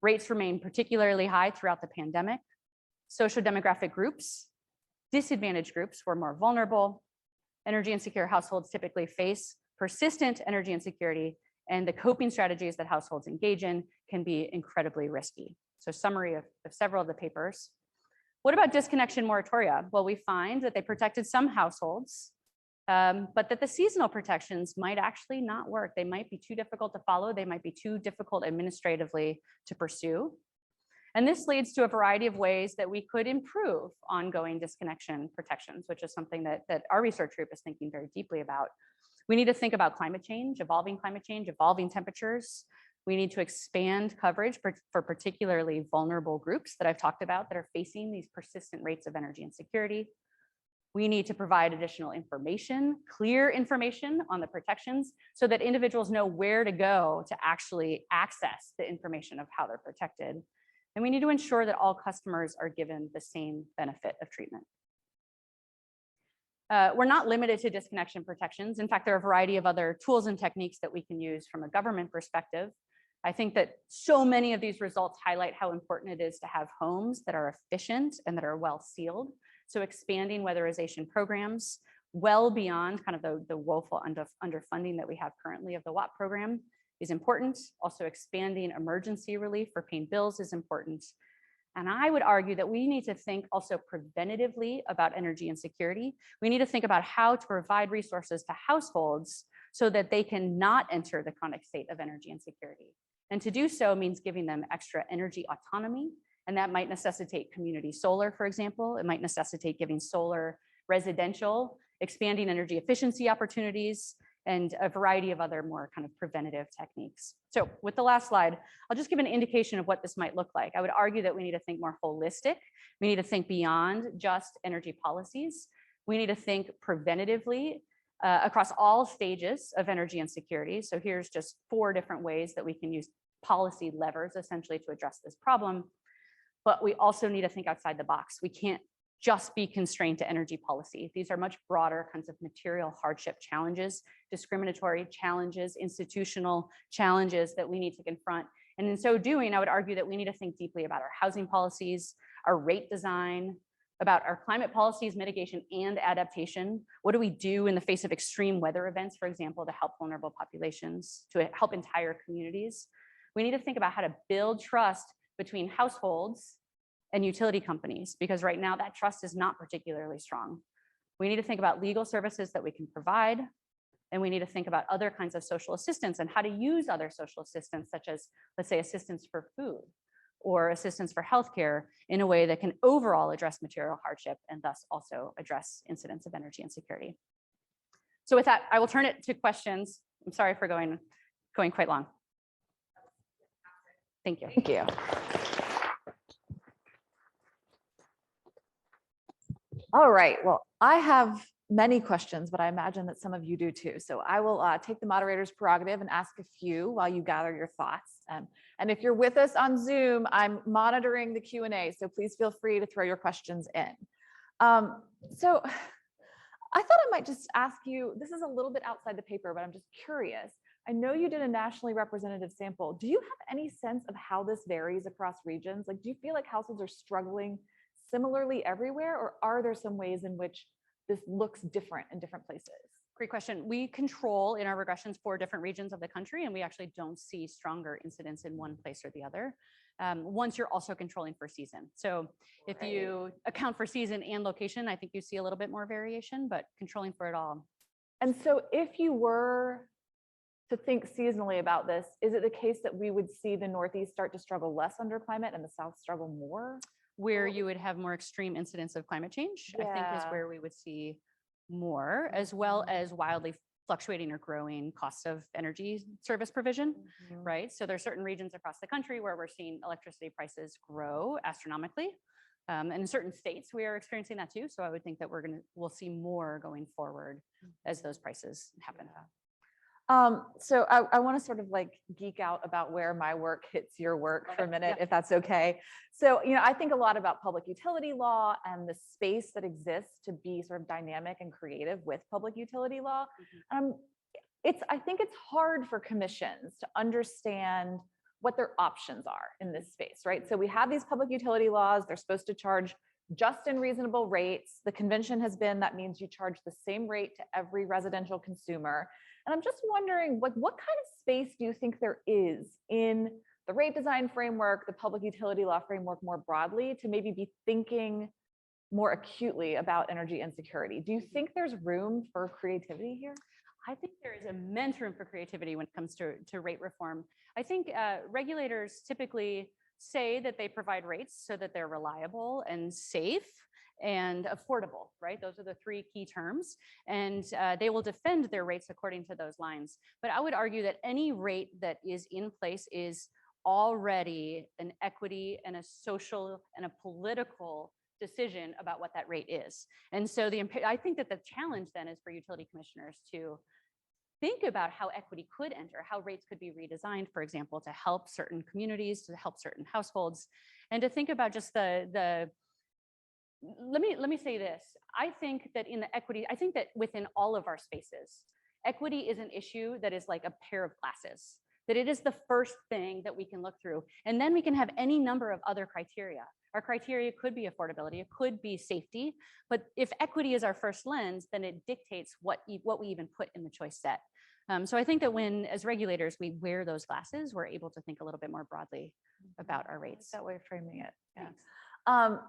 Rates remain particularly high throughout the pandemic. Social demographic groups, disadvantaged groups who are more vulnerable. Energy insecure households typically face persistent energy insecurity, and the coping strategies that households engage in can be incredibly risky. So summary of several of the papers. What about disconnection moratoria? Well, we find that they protected some households, but that the seasonal protections might actually not work. They might be too difficult to follow. They might be too difficult administratively to pursue. And this leads to a variety of ways that we could improve ongoing disconnection protections, which is something that our research group is thinking very deeply about. We need to think about climate change, evolving temperatures. We need to expand coverage for particularly vulnerable groups that I've talked about that are facing these persistent rates of energy insecurity. We need to provide additional information, clear information on the protections so that individuals know where to go to actually access the information of how they're protected. And we need to ensure that all customers are given the same benefit of treatment. We're not limited to disconnection protections. In fact, there are a variety of other tools and techniques that we can use from a government perspective. I think that so many of these results highlight how important it is to have homes that are efficient and that are well sealed. So expanding weatherization programs well beyond kind of the woeful underfunding that we have currently of the WAP program is important. Also expanding emergency relief for paying bills is important. And I would argue that we need to think also preventatively about energy insecurity. We need to think about how to provide resources to households so that they can not enter the chronic state of energy insecurity. And to do so means giving them extra energy autonomy. And that might necessitate community solar, for example. It might necessitate giving solar residential, expanding energy efficiency opportunities, and a variety of other more kind of preventative techniques. So with the last slide, I'll just give an indication of what this might look like. I would argue that we need to think more holistic. We need to think beyond just energy policies. We need to think preventatively across all stages of energy insecurity. So here's just 4 different ways that we can use policy levers essentially to address this problem. But we also need to think outside the box. We can't just be constrained to energy policy. These are much broader kinds of material hardship challenges, discriminatory challenges, institutional challenges that we need to confront. And in so doing, I would argue that we need to think deeply about our housing policies, our rate design, about our climate policies, mitigation and adaptation. What do we do in the face of extreme weather events, for example, to help vulnerable populations, to help entire communities? We need to think about how to build trust between households and utility companies, because right now that trust is not particularly strong. We need to think about legal services that we can provide, and we need to think about other kinds of social assistance and how to use other social assistance, such as, let's say, assistance for food or assistance for healthcare in a way that can overall address material hardship and thus also address incidents of energy insecurity. So with that, I will turn it to questions. I'm sorry for going quite long. Thank you. Thank you. All right, well, I have many questions, but I imagine that some of you do too. So I will take the moderator's prerogative and ask a few while you gather your thoughts. And if you're with us on Zoom, I'm monitoring the Q&A, so please feel free to throw your questions in. So I thought I might just ask you, this is a little bit outside the paper, but I'm just curious. I know you did a nationally representative sample. Do you have any sense of how this varies across regions? Like, do you feel like households are struggling similarly everywhere, or are there some ways in which this looks different in different places? Great question. We control in our regressions 4 different regions of the country, and we actually don't see stronger incidence in one place or the other. Once you're also controlling for season. So if you account for season and location, I think you see a little bit more variation, but controlling for it all. And so if you were to think seasonally about this, is it the case that we would see the Northeast start to struggle less under climate and the South struggle more? Where you would have more extreme incidence of climate change, I think is where we would see more, as well as wildly fluctuating or growing costs of energy service provision, right? So there's certain regions across the country where we're seeing electricity prices grow astronomically. And in certain states, we are experiencing that too. So I would think that we'll see more going forward as those prices happen. So I want to sort of like geek out about where my work hits your work for a minute, if that's okay. So, I think a lot about public utility law and the space that exists to be sort of dynamic and creative with public utility law. I think it's hard for commissions to understand what their options are in this space, right? So we have these public utility laws, they're supposed to charge just and reasonable rates. The convention has been that means you charge the same rate to every residential consumer. And I'm just wondering, what kind of space do you think there is in the rate design framework, the public utility law framework more broadly, to maybe be thinking more acutely about energy insecurity? Do you think there's room for creativity here? I think there is immense room for creativity when it comes to rate reform. I think regulators typically say that they provide rates so that they're reliable and safe and affordable, right? Those are the 3 key terms. And they will defend their rates according to those lines. But I would argue that any rate that is in place is already an equity and a social and a political decision about what that rate is. And so I think that the challenge then is for utility commissioners to think about how equity could enter, how rates could be redesigned, for example, to help certain communities, to help certain households, and to think about just let me say this. I think that within all of our spaces, equity is an issue that is like a pair of glasses, that it is the first thing that we can look through. And then we can have any number of other criteria. Our criteria could be affordability, it could be safety, but if equity is our first lens, then it dictates what we even put in the choice set. So I think that as regulators, we wear those glasses, we're able to think a little bit more broadly about our rates. That way of framing it. Yeah.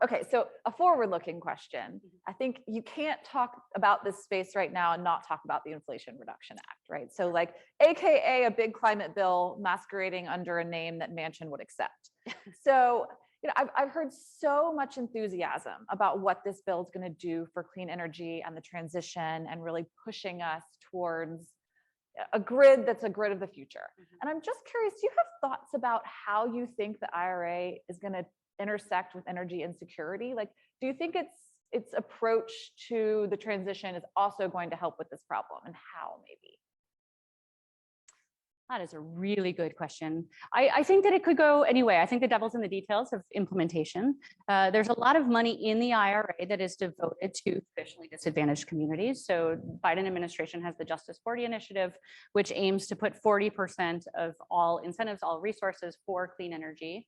Okay, so a forward-looking question. I think you can't talk about this space right now and not talk about the Inflation Reduction Act, right? So like, AKA a big climate bill masquerading under a name that Manchin would accept. So, I've heard so much enthusiasm about what this bill is going to do for clean energy and the transition and really pushing us towards a grid that's a grid of the future. And I'm just curious, do you have thoughts about how you think the IRA is going to intersect with energy insecurity? Like, do you think its approach to the transition is also going to help with this problem, and how maybe? That is a really good question. I think that it could go anyway. I think the devil's in the details of implementation. There's a lot of money in the IRA that is devoted to traditionally disadvantaged communities. So Biden administration has the Justice 40 initiative, which aims to put 40% of all incentives, all resources for clean energy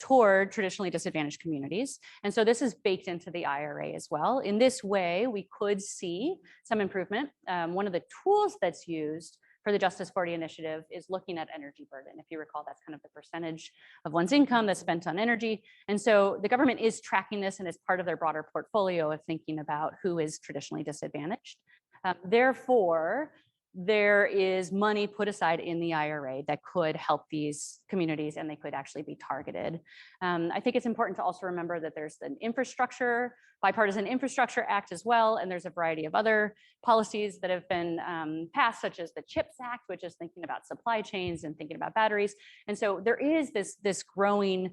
toward traditionally disadvantaged communities. And so this is baked into the IRA as well. In this way, we could see some improvement. One of the tools that's used for the Justice 40 initiative is looking at energy burden. If you recall, that's kind of the percentage of one's income that's spent on energy. And so the government is tracking this, and it's part of their broader portfolio of thinking about who is traditionally disadvantaged. Therefore, there is money put aside in the IRA that could help these communities, and they could actually be targeted. I think it's important to also remember that there's an bipartisan infrastructure act as well, and there's a variety of other policies that have been passed, such as the CHIPS Act, which is thinking about supply chains and thinking about batteries. And so there is this growing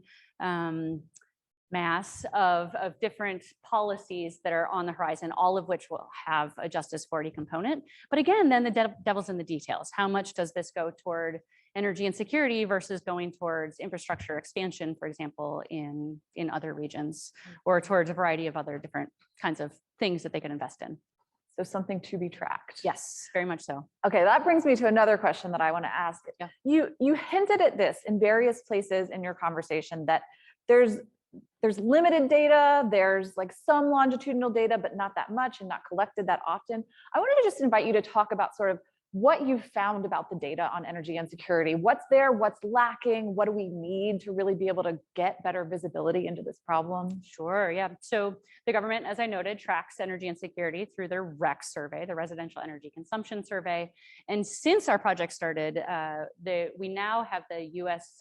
mass of different policies that are on the horizon, all of which will have a Justice 40 component. But again, then the devil's in the details. How much does this go toward energy insecurity versus going towards infrastructure expansion, for example, in other regions, or towards a variety of other different kinds of things that they could invest in? So something to be tracked. Yes, very much so. Okay, that brings me to another question that I want to ask. Yeah. You hinted at this in various places in your conversation, that there's there's limited data, there's like some longitudinal data, but not that much and not collected that often. I wanted to just invite you to talk about sort of what you've found about the data on energy insecurity. What's there, what's lacking, what do we need to really be able to get better visibility into this problem? Sure, yeah. So the government, as I noted, tracks energy insecurity through their REC survey, the Residential Energy Consumption Survey. And since our project started, we now have the US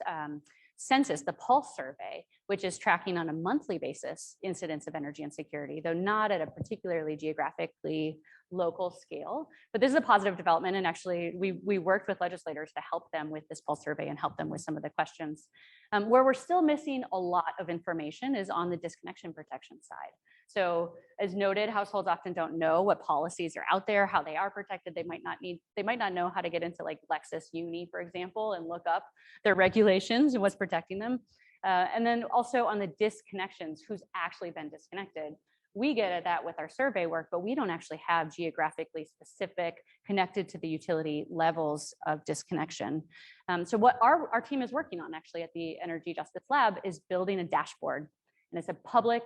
Census, the Pulse survey, which is tracking on a monthly basis incidents of energy insecurity, though not at a particularly geographically local scale. But this is a positive development. And actually, we worked with legislators to help them with this Pulse survey and help them with some of the questions. Where we're still missing a lot of information is on the disconnection protection side. So as noted, households often don't know what policies are out there, how they are protected. They might not know how to get into like Lexis Uni, for example, and look up their regulations and what's protecting them. And then also on the disconnections, who's actually been disconnected. We get at that with our survey work, but we don't actually have geographically specific connected to the utility levels of disconnection. So what our team is working on actually at the Energy Justice Lab is building a dashboard. And it's a public,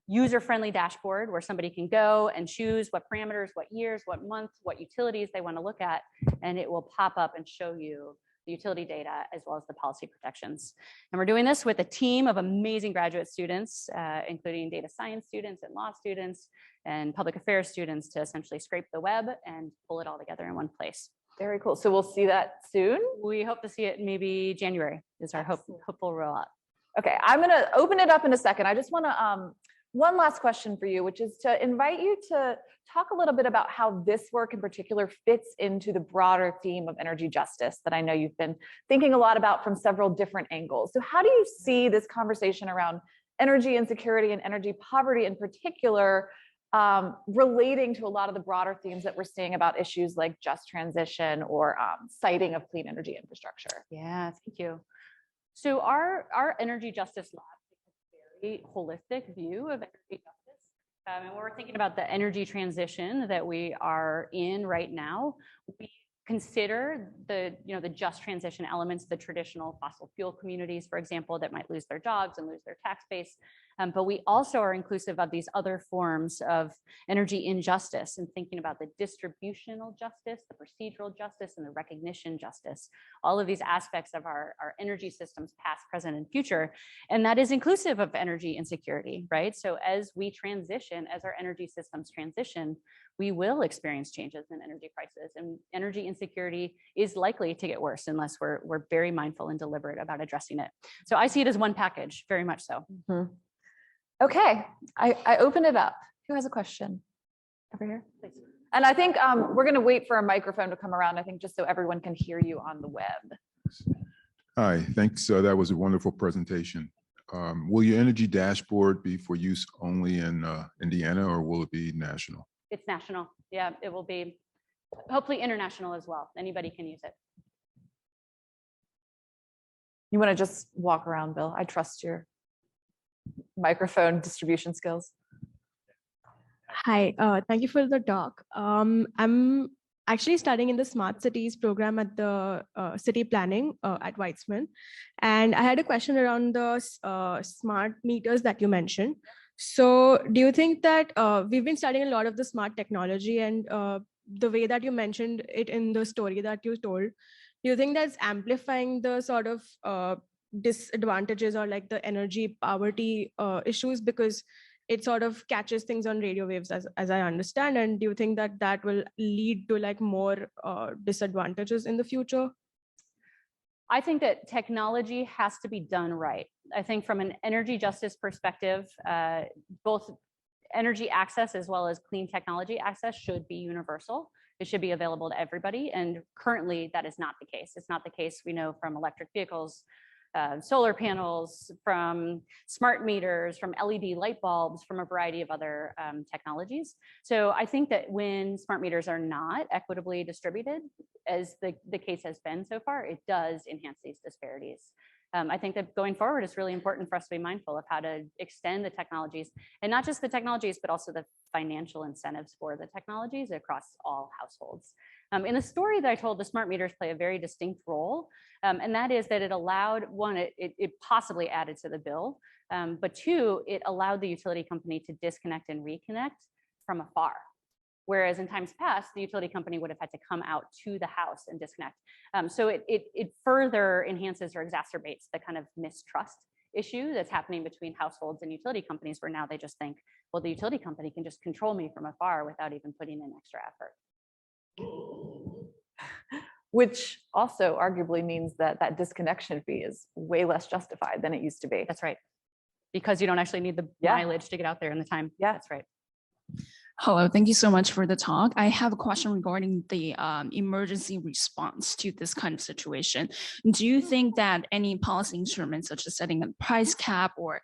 user-friendly dashboard where somebody can go and choose what parameters, what years, what month, what utilities they want to look at, and it will pop up and show you the utility data as well as the policy protections. And we're doing this with a team of amazing graduate students, including data science students and law students and public affairs students, to essentially scrape the web and pull it all together in one place. Very cool. So we'll see that soon. We hope to see it maybe January is our hopeful rollout. Okay, I'm going to open it up in a second. I just want to one last question for you, which is to invite you to talk a little bit about how this work in particular fits into the broader theme of energy justice that I know you've been thinking a lot about from several different angles. So how do you see this conversation around energy insecurity and energy poverty in particular relating to a lot of the broader themes that we're seeing about issues like just transition or siting of clean energy infrastructure? Yeah, thank you. So our energy justice lab holistic view of energy justice. And when we're thinking about the energy transition that we are in right now, we consider the just transition elements, the traditional fossil fuel communities, for example, that might lose their jobs and lose their tax base. But we also are inclusive of these other forms of energy injustice and thinking about the distributional justice, the procedural justice, and the recognition justice, all of these aspects of our energy systems, past, present, and future. And that is inclusive of energy insecurity, right? So as we transition, as our energy systems transition, we will experience changes in energy prices, and energy insecurity is likely to get worse unless we're very mindful and deliberate about addressing it. So I see it as one package, very much so. Mm-hmm. Okay, I open it up. Who has a question? Over here, please. And I think we're going to wait for a microphone to come around, I think, just so everyone can hear you on the web. Hi, thanks. That was a wonderful presentation. Will your energy dashboard be for use only in Indiana, or will it be national? It's national. Yeah, it will be hopefully international as well. Anybody can use it. You want to just walk around, Bill? I trust your microphone distribution skills. Hi, thank you for the talk. I'm actually studying in the Smart Cities program at the city planning at Weizmann. And I had a question around the smart meters that you mentioned. So do you think that we've been studying a lot of the smart technology, and the way that you mentioned it in the story that you told, do you think that's amplifying the sort of disadvantages or like the energy poverty issues, because it sort of catches things on radio waves, as I understand? And do you think that that will lead to like more disadvantages in the future? I think that technology has to be done right. I think from an energy justice perspective, both energy access as well as clean technology access should be universal. It should be available to everybody. And currently that is not the case. It's not the case, we know, from electric vehicles, solar panels, from smart meters, from LED light bulbs, from a variety of other technologies. So I think that when smart meters are not equitably distributed, as the case has been so far, it does enhance these disparities. I think that going forward, it's really important for us to be mindful of how to extend the technologies, and not just the technologies, but also the financial incentives for the technologies across all households. In the story that I told, the smart meters play a very distinct role, and that is that it allowed, one, it possibly added to the bill, But two, it allowed the utility company to disconnect and reconnect from afar. Whereas in times past, the utility company would have had to come out to the house and disconnect. So it further enhances or exacerbates the kind of mistrust issue that's happening between households and utility companies, where now they just think, well, the utility company can just control me from afar without even putting in extra effort. Which also arguably means that that disconnection fee is way less justified than it used to be. That's right. Because you don't actually need the mileage to get out there in the time. Yeah, that's right. Hello, thank you so much for the talk. I have a question regarding the emergency response to this kind of situation. Do you think that any policy instruments such as setting a price cap or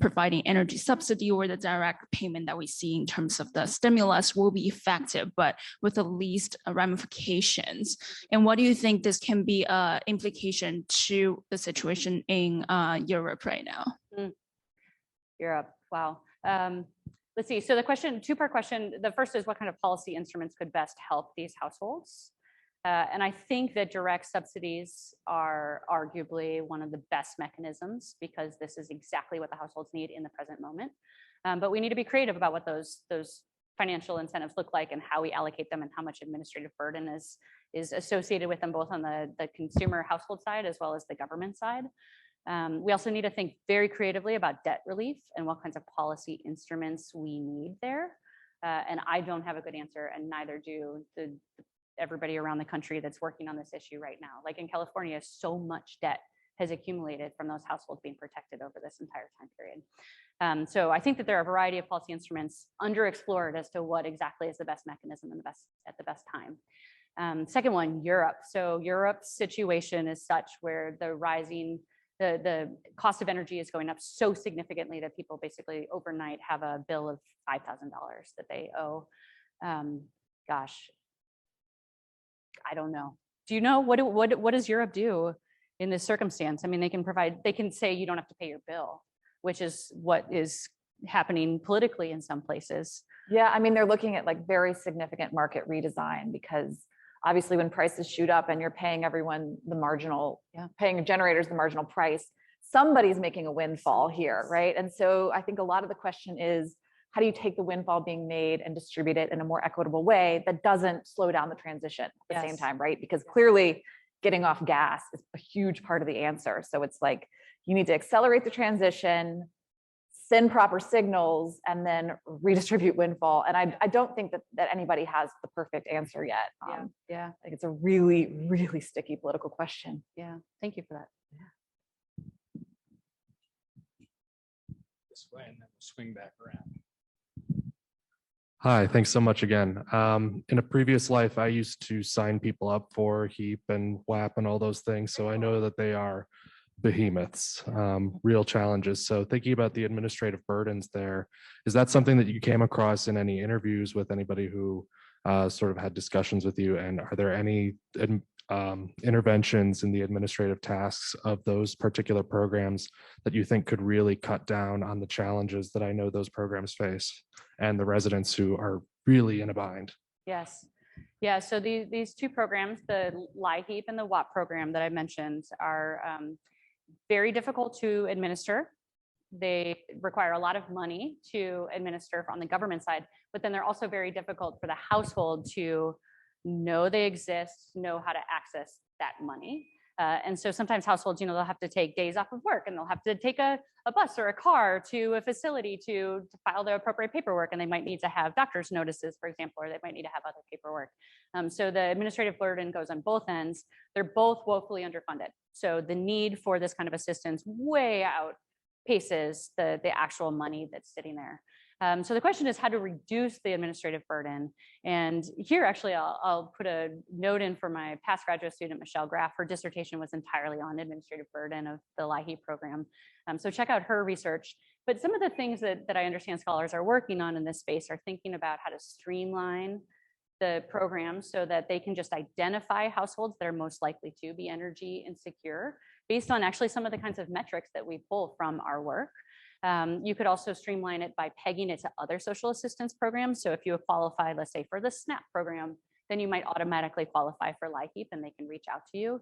providing energy subsidy or the direct payment that we see in terms of the stimulus will be effective, but with the least ramifications? And what do you think this can be implication to the situation in Europe right now? Europe, wow. Let's see. So the question, two-part question. The first is what kind of policy instruments could best help these households? And I think that direct subsidies are arguably one of the best mechanisms, because this is exactly what the households need in the present moment. But we need to be creative about what those financial incentives look like and how we allocate them and how much administrative burden is associated with them, both on the consumer household side as well as the government side. We also need to think very creatively about debt relief and what kinds of policy instruments we need there. And I don't have a good answer, and neither do everybody around the country that's working on this issue right now. Like in California, so much debt has accumulated from those households being protected over this entire time period. So I think that there are a variety of policy instruments underexplored as to what exactly is the best mechanism and at the best time. Second one, Europe. So Europe's situation is such where the cost of energy is going up so significantly that people basically overnight have a bill of $5,000 that they owe. Gosh, I don't know. Do you know what does Europe do in this circumstance? I mean, they can say you don't have to pay your bill, which is what is happening politically in some places. Yeah, I mean, they're looking at like very significant market redesign, because obviously when prices shoot up and you're paying everyone the marginal, paying generators the marginal price, somebody's making a windfall here, right? And so I think a lot of the question is, how do you take the windfall being made and distribute it in a more equitable way that doesn't slow down the transition at the same time, right? Because clearly getting off gas is a huge part of the answer. So it's like, you need to accelerate the transition, send proper signals, and then redistribute windfall. And I don't think that anybody has the perfect answer yet. I think it's a really, really sticky political question. Yeah, thank you for that. This way, and then we'll swing back around. Hi, thanks so much again. In a previous life, I used to sign people up for HEAP and WAP and all those things. So I know that they are behemoths, real challenges. So thinking about the administrative burdens there, is that something that you came across in any interviews with anybody who sort of had discussions with you? And are there any interventions in the administrative tasks of those particular programs that you think could really cut down on the challenges that I know those programs face and the residents who are really in a bind? Yes. Yeah, so these two programs, the LIHEAP and the WAP program that I mentioned, are very difficult to administer. They require a lot of money to administer on the government side, but then they're also very difficult for the household to know they exist, know how to access that money. And so sometimes households, they'll have to take days off of work, and they'll have to take a bus or a car to a facility to file the appropriate paperwork. And they might need to have doctor's notices, for example, or they might need to have other paperwork. So the administrative burden goes on both ends. They're both woefully underfunded. So the need for this kind of assistance way outpaces the actual money that's sitting there. So the question is how to reduce the administrative burden. And here, actually, I'll put a note in for my past graduate student, Michelle Graff. Her dissertation was entirely on administrative burden of the LIHEAP program. So check out her research. But some of the things that I understand scholars are working on in this space are thinking about how to streamline the program so that they can just identify households that are most likely to be energy insecure based on actually some of the kinds of metrics that we pull from our work. You could also streamline it by pegging it to other social assistance programs. So if you qualify, let's say, for the SNAP program, then you might automatically qualify for LIHEAP and they can reach out to you.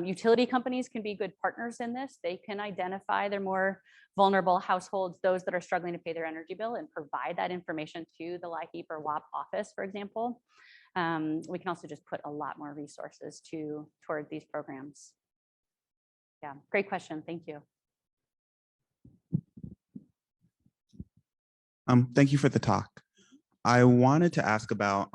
Utility companies can be good partners in this. They can identify their more vulnerable households, those that are struggling to pay their energy bill, and provide that information to the LIHEAP or WAP office, for example. We can also just put a lot more resources toward these programs. Yeah, great question. Thank you. Thank you for the talk. I wanted to ask about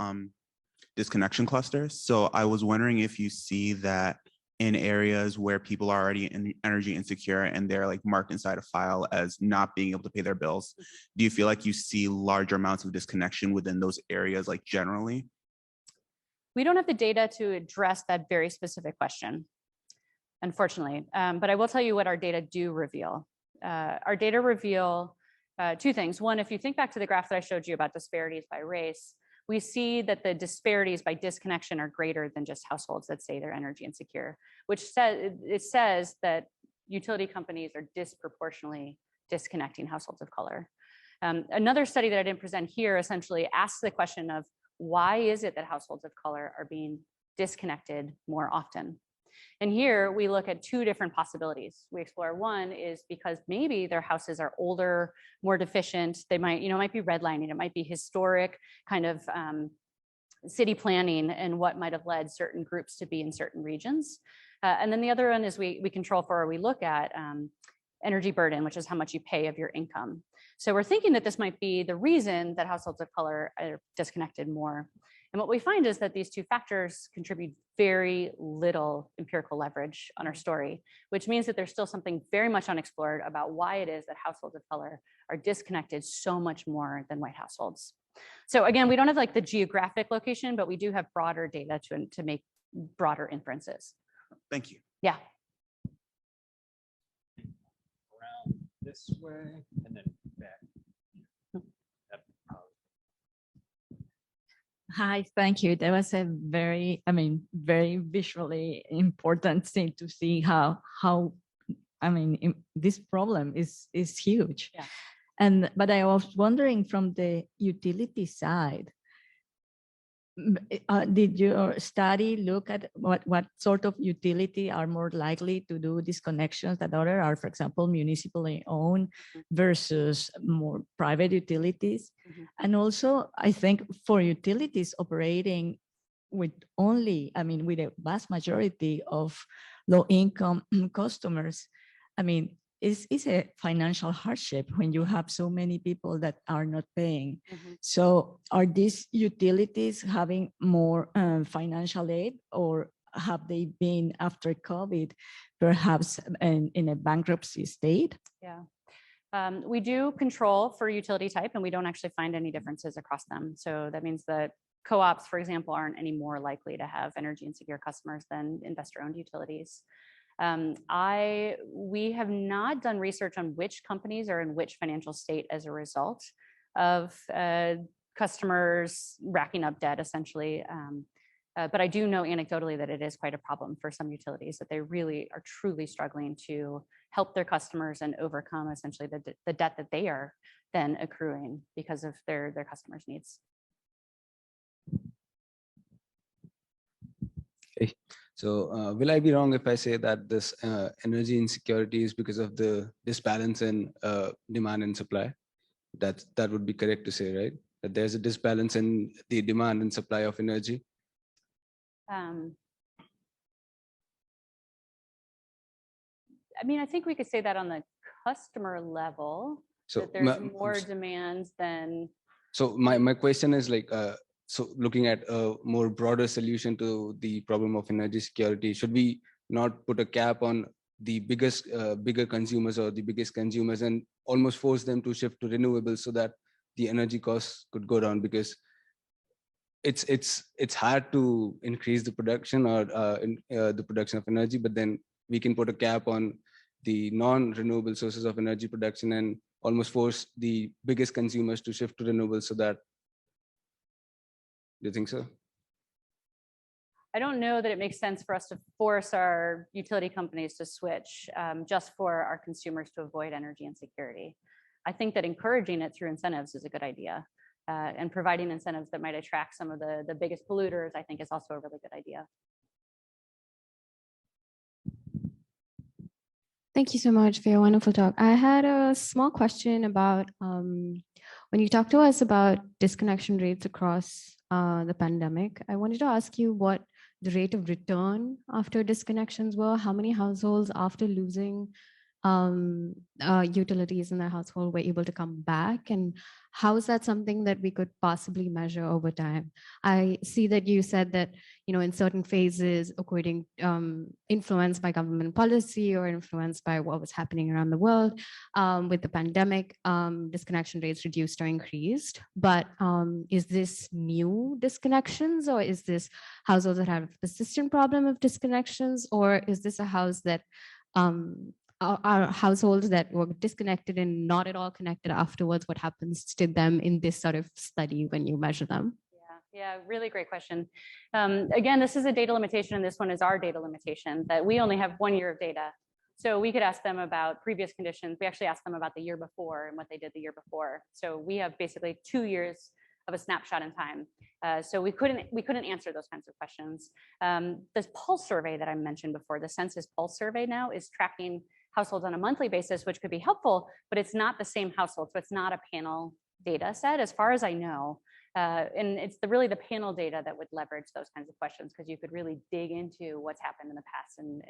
disconnection clusters. So I was wondering if you see that in areas where people are already energy insecure and they're like marked inside a file as not being able to pay their bills, do you feel like you see larger amounts of disconnection within those areas, like generally? We don't have the data to address that very specific question, unfortunately. But I will tell you what our data do reveal. Our data reveal two things. One, if you think back to the graph that I showed you about disparities by race, we see that the disparities by disconnection are greater than just households that say they're energy insecure, which says that utility companies are disproportionately disconnecting households of color. Another study that I didn't present here essentially asks the question of why is it that households of color are being disconnected more often? And here we look at two different possibilities. We explore one is because maybe their houses are older, more deficient. They might, might be redlining. It might be historic kind of city planning and what might have led certain groups to be in certain regions. And then the other one is we control for, or we look at energy burden, which is how much you pay of your income. So we're thinking that this might be the reason that households of color are disconnected more. And what we find is that these two factors contribute very little empirical leverage on our story, which means that there's still something very much unexplored about why it is that households of color are disconnected so much more than white households. So again, we don't have like the geographic location, but we do have broader data to make broader inferences. Thank you. Yeah. Around this way and then back. Hi, thank you. That was a very, very visually important thing to see how this problem is huge. Yeah. But I was wondering from the utility side, did your study look at what sort of utility are more likely to do disconnections that other are, for example, municipally owned versus more private utilities? Mm-hmm. And also, I think for utilities operating with only, with a vast majority of low-income customers, it's a financial hardship when you have so many people that are not paying. Mm-hmm. So are these utilities having more financial aid, or have they been after COVID perhaps in a bankruptcy state? Yeah. We do control for utility type, and we don't actually find any differences across them. So that means that co-ops, for example, aren't any more likely to have energy insecure customers than investor-owned utilities. We have not done research on which companies are in which financial state as a result of customers racking up debt, essentially. But I do know anecdotally that it is quite a problem for some utilities, that they really are truly struggling to help their customers and overcome essentially the debt that they are then accruing because of their customers' needs. Okay. So will I be wrong if I say that this energy insecurity is because of the disbalance in demand and supply? That would be correct to say, right? That there's a disbalance in the demand and supply of energy. I think we could say that on the customer level, So that there's more demand than. So my question is like, so looking at a more broader solution to the problem of energy security, should we not put a cap on the bigger consumers or the biggest consumers and almost force them to shift to renewables so that the energy costs could go down? Because it's hard to increase the production or the production of energy, but then we can put a cap on the non-renewable sources of energy production and almost force the biggest consumers to shift to renewables so that. Do you think so? I don't know that it makes sense for us to force our utility companies to switch just for our consumers to avoid energy insecurity. I think that encouraging it through incentives is a good idea. And providing incentives that might attract some of the biggest polluters, I think, is also a really good idea. Thank you so much for your wonderful talk. I had a small question about when you talked to us about disconnection rates across the pandemic. I wanted to ask you what the rate of return after disconnections were. How many households after losing utilities in their household were able to come back, and how is that something that we could possibly measure over time? I see that you said that, you know, in certain phases, according influenced by government policy or influenced by what was happening around the world with the pandemic, disconnection rates reduced or increased. But is this new disconnections, or is this households that have a persistent problem of disconnections, or is this a house that are households that were disconnected and not at all connected afterwards? What happens to them in this sort of study when you measure them? Yeah, really great question. Again, this is a data limitation, and this one is our data limitation, that we only have 1 year of data. So we could ask them about previous conditions. We actually asked them about the year before and what they did the year before. So we have basically 2 years of a snapshot in time. So we couldn't answer those kinds of questions. This pulse survey that I mentioned before, the Census Pulse survey now is tracking households on a monthly basis, which could be helpful, but it's not the same household. So it's not a panel data set, as far as I know. And it's really the panel data that would leverage those kinds of questions, because you could really dig into what's happened in the past and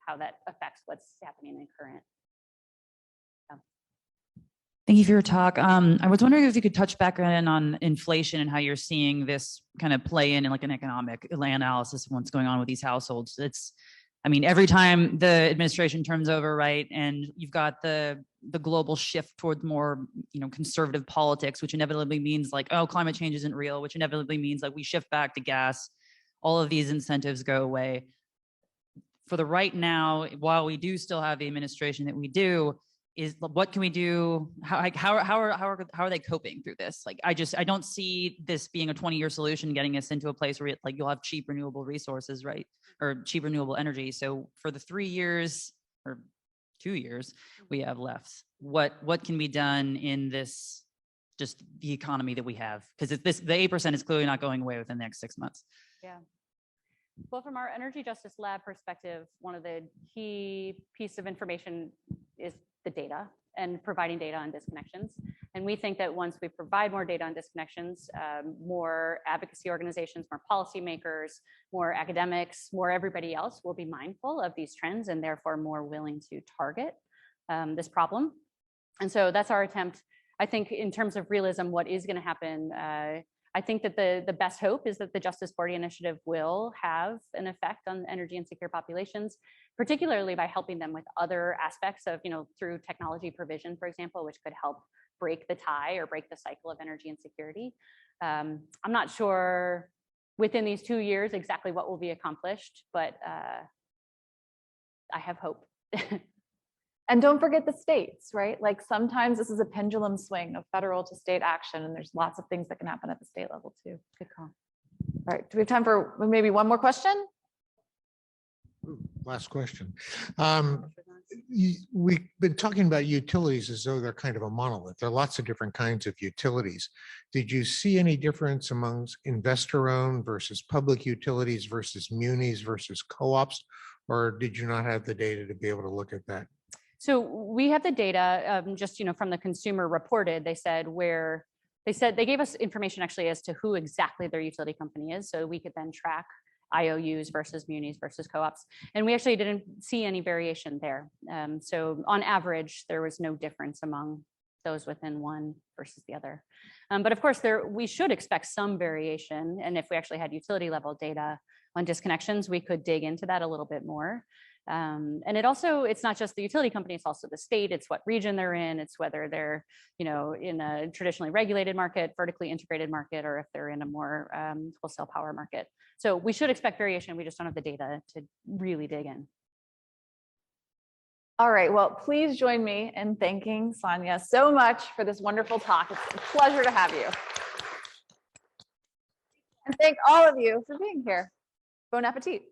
how that affects what's happening in current. Thank you for your talk. I was wondering if you could touch back on inflation and how you're seeing this kind of play in like an economic analysis of what's going on with these households. I mean, every time the administration turns over, right, and you've got the global shift towards more, conservative politics, which inevitably means like, oh, climate change isn't real, which inevitably means like we shift back to gas. All of these incentives go away. For the right now, while we do still have the administration that we do, is what can we do? How are they coping through this? Like, I don't see this being a 20-year solution, getting us into a place where you'll have cheap renewable resources, right? Or cheap renewable energy. So for the 3 years or 2 years we have left, what can be done in this, just the economy that we have? Because the 8% is clearly not going away within the next 6 months. Yeah. Well, from our Energy Justice Lab perspective, one of the key pieces of information is the data and providing data on disconnections. And we think that once we provide more data on disconnections, more advocacy organizations, more policymakers, more academics, more everybody else will be mindful of these trends and therefore more willing to target this problem. And so that's our attempt. I think in terms of realism, what is going to happen, I think that the best hope is that the Justice 40 initiative will have an effect on energy insecure populations, particularly by helping them with other aspects of, through technology provision, for example, which could help break the tie or break the cycle of energy insecurity. I'm not sure within these 2 years exactly what will be accomplished, but I have hope. And don't forget the states, right? Like sometimes this is a pendulum swing of federal to state action, and there's lots of things that can happen at the state level too. Good call. All right, do we have time for maybe one more question? Last question. We've been talking about utilities as though they're kind of a monolith. There are lots of different kinds of utilities. Did you see any difference amongst investor-owned versus public utilities versus munis versus co-ops, or did you not have the data to be able to look at that? So we have the data, just from the consumer reported. They they gave us information actually as to who exactly their utility company is, so we could then track IOUs versus munis versus co-ops, and we actually didn't see any variation there. So on average, there was no difference among those within one versus the other. But of course, we should expect some variation, and if we actually had utility level data on disconnections, we could dig into that a little bit more. And it's not just the utility company, it's also the state, it's what region they're in, it's whether they're, in a traditionally regulated market, vertically integrated market, or if they're in a more wholesale power market. So we should expect variation, we just don't have the data to really dig in. All right, well, please join me in thanking Sanya so much for this wonderful talk. It's a pleasure to have you. And thank all of you for being here. Bon appetit.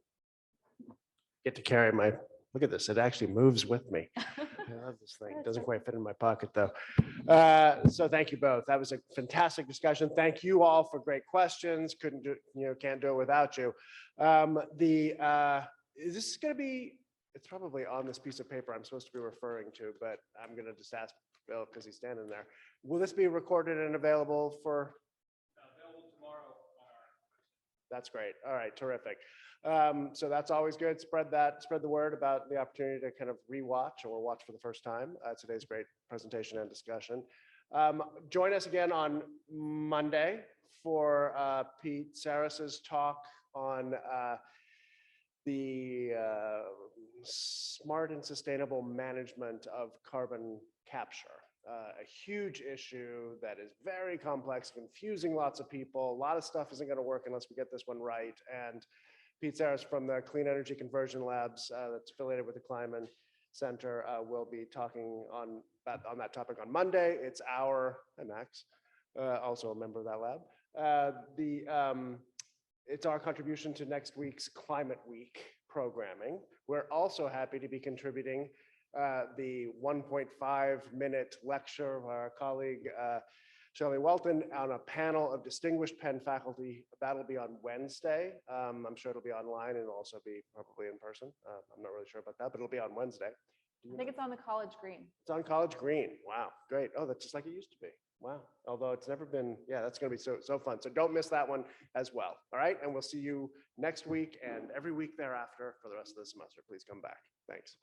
Get to carry my, look at this, it actually moves with me. I love this thing. It doesn't quite fit in my pocket though. So thank you both. That was a fantastic discussion. Thank you all for great questions. Couldn't do, can't do it without you. Is this going to be, it's probably on this piece of paper I'm supposed to be referring to, but I'm going to just ask Bill because he's standing there. Will this be recorded and available for? Available tomorrow. That's great. All right, terrific. So that's always good. Spread the word about the opportunity to kind of rewatch or watch for the first time today's great presentation and discussion. Join us again on Monday for Pete Sarris's talk on the smart and sustainable management of carbon capture. A huge issue that is very complex, confusing lots of people. A lot of stuff isn't going to work unless we get this one right. And Pete Sarris from the Clean Energy Conversion Labs that's affiliated with the Kleinman Center will be talking on that topic on Monday. It's and Max, also a member of that lab. It's our contribution to next week's Climate Week programming. We're also happy to be contributing the 1.5-minute lecture of our colleague Shelley Welton on a panel of distinguished Penn faculty. That'll be on Wednesday. I'm sure it'll be online and also be probably in person. I'm not really sure about that, but it'll be on Wednesday. I think it's on the College Green. It's on College Green. Wow, great. Oh, that's just like it used to be. Wow. Although it's never been, yeah, that's going to be so fun. So don't miss that one as well. All right. And we'll see you next week and every week thereafter for the rest of the semester. Please come back. Thanks.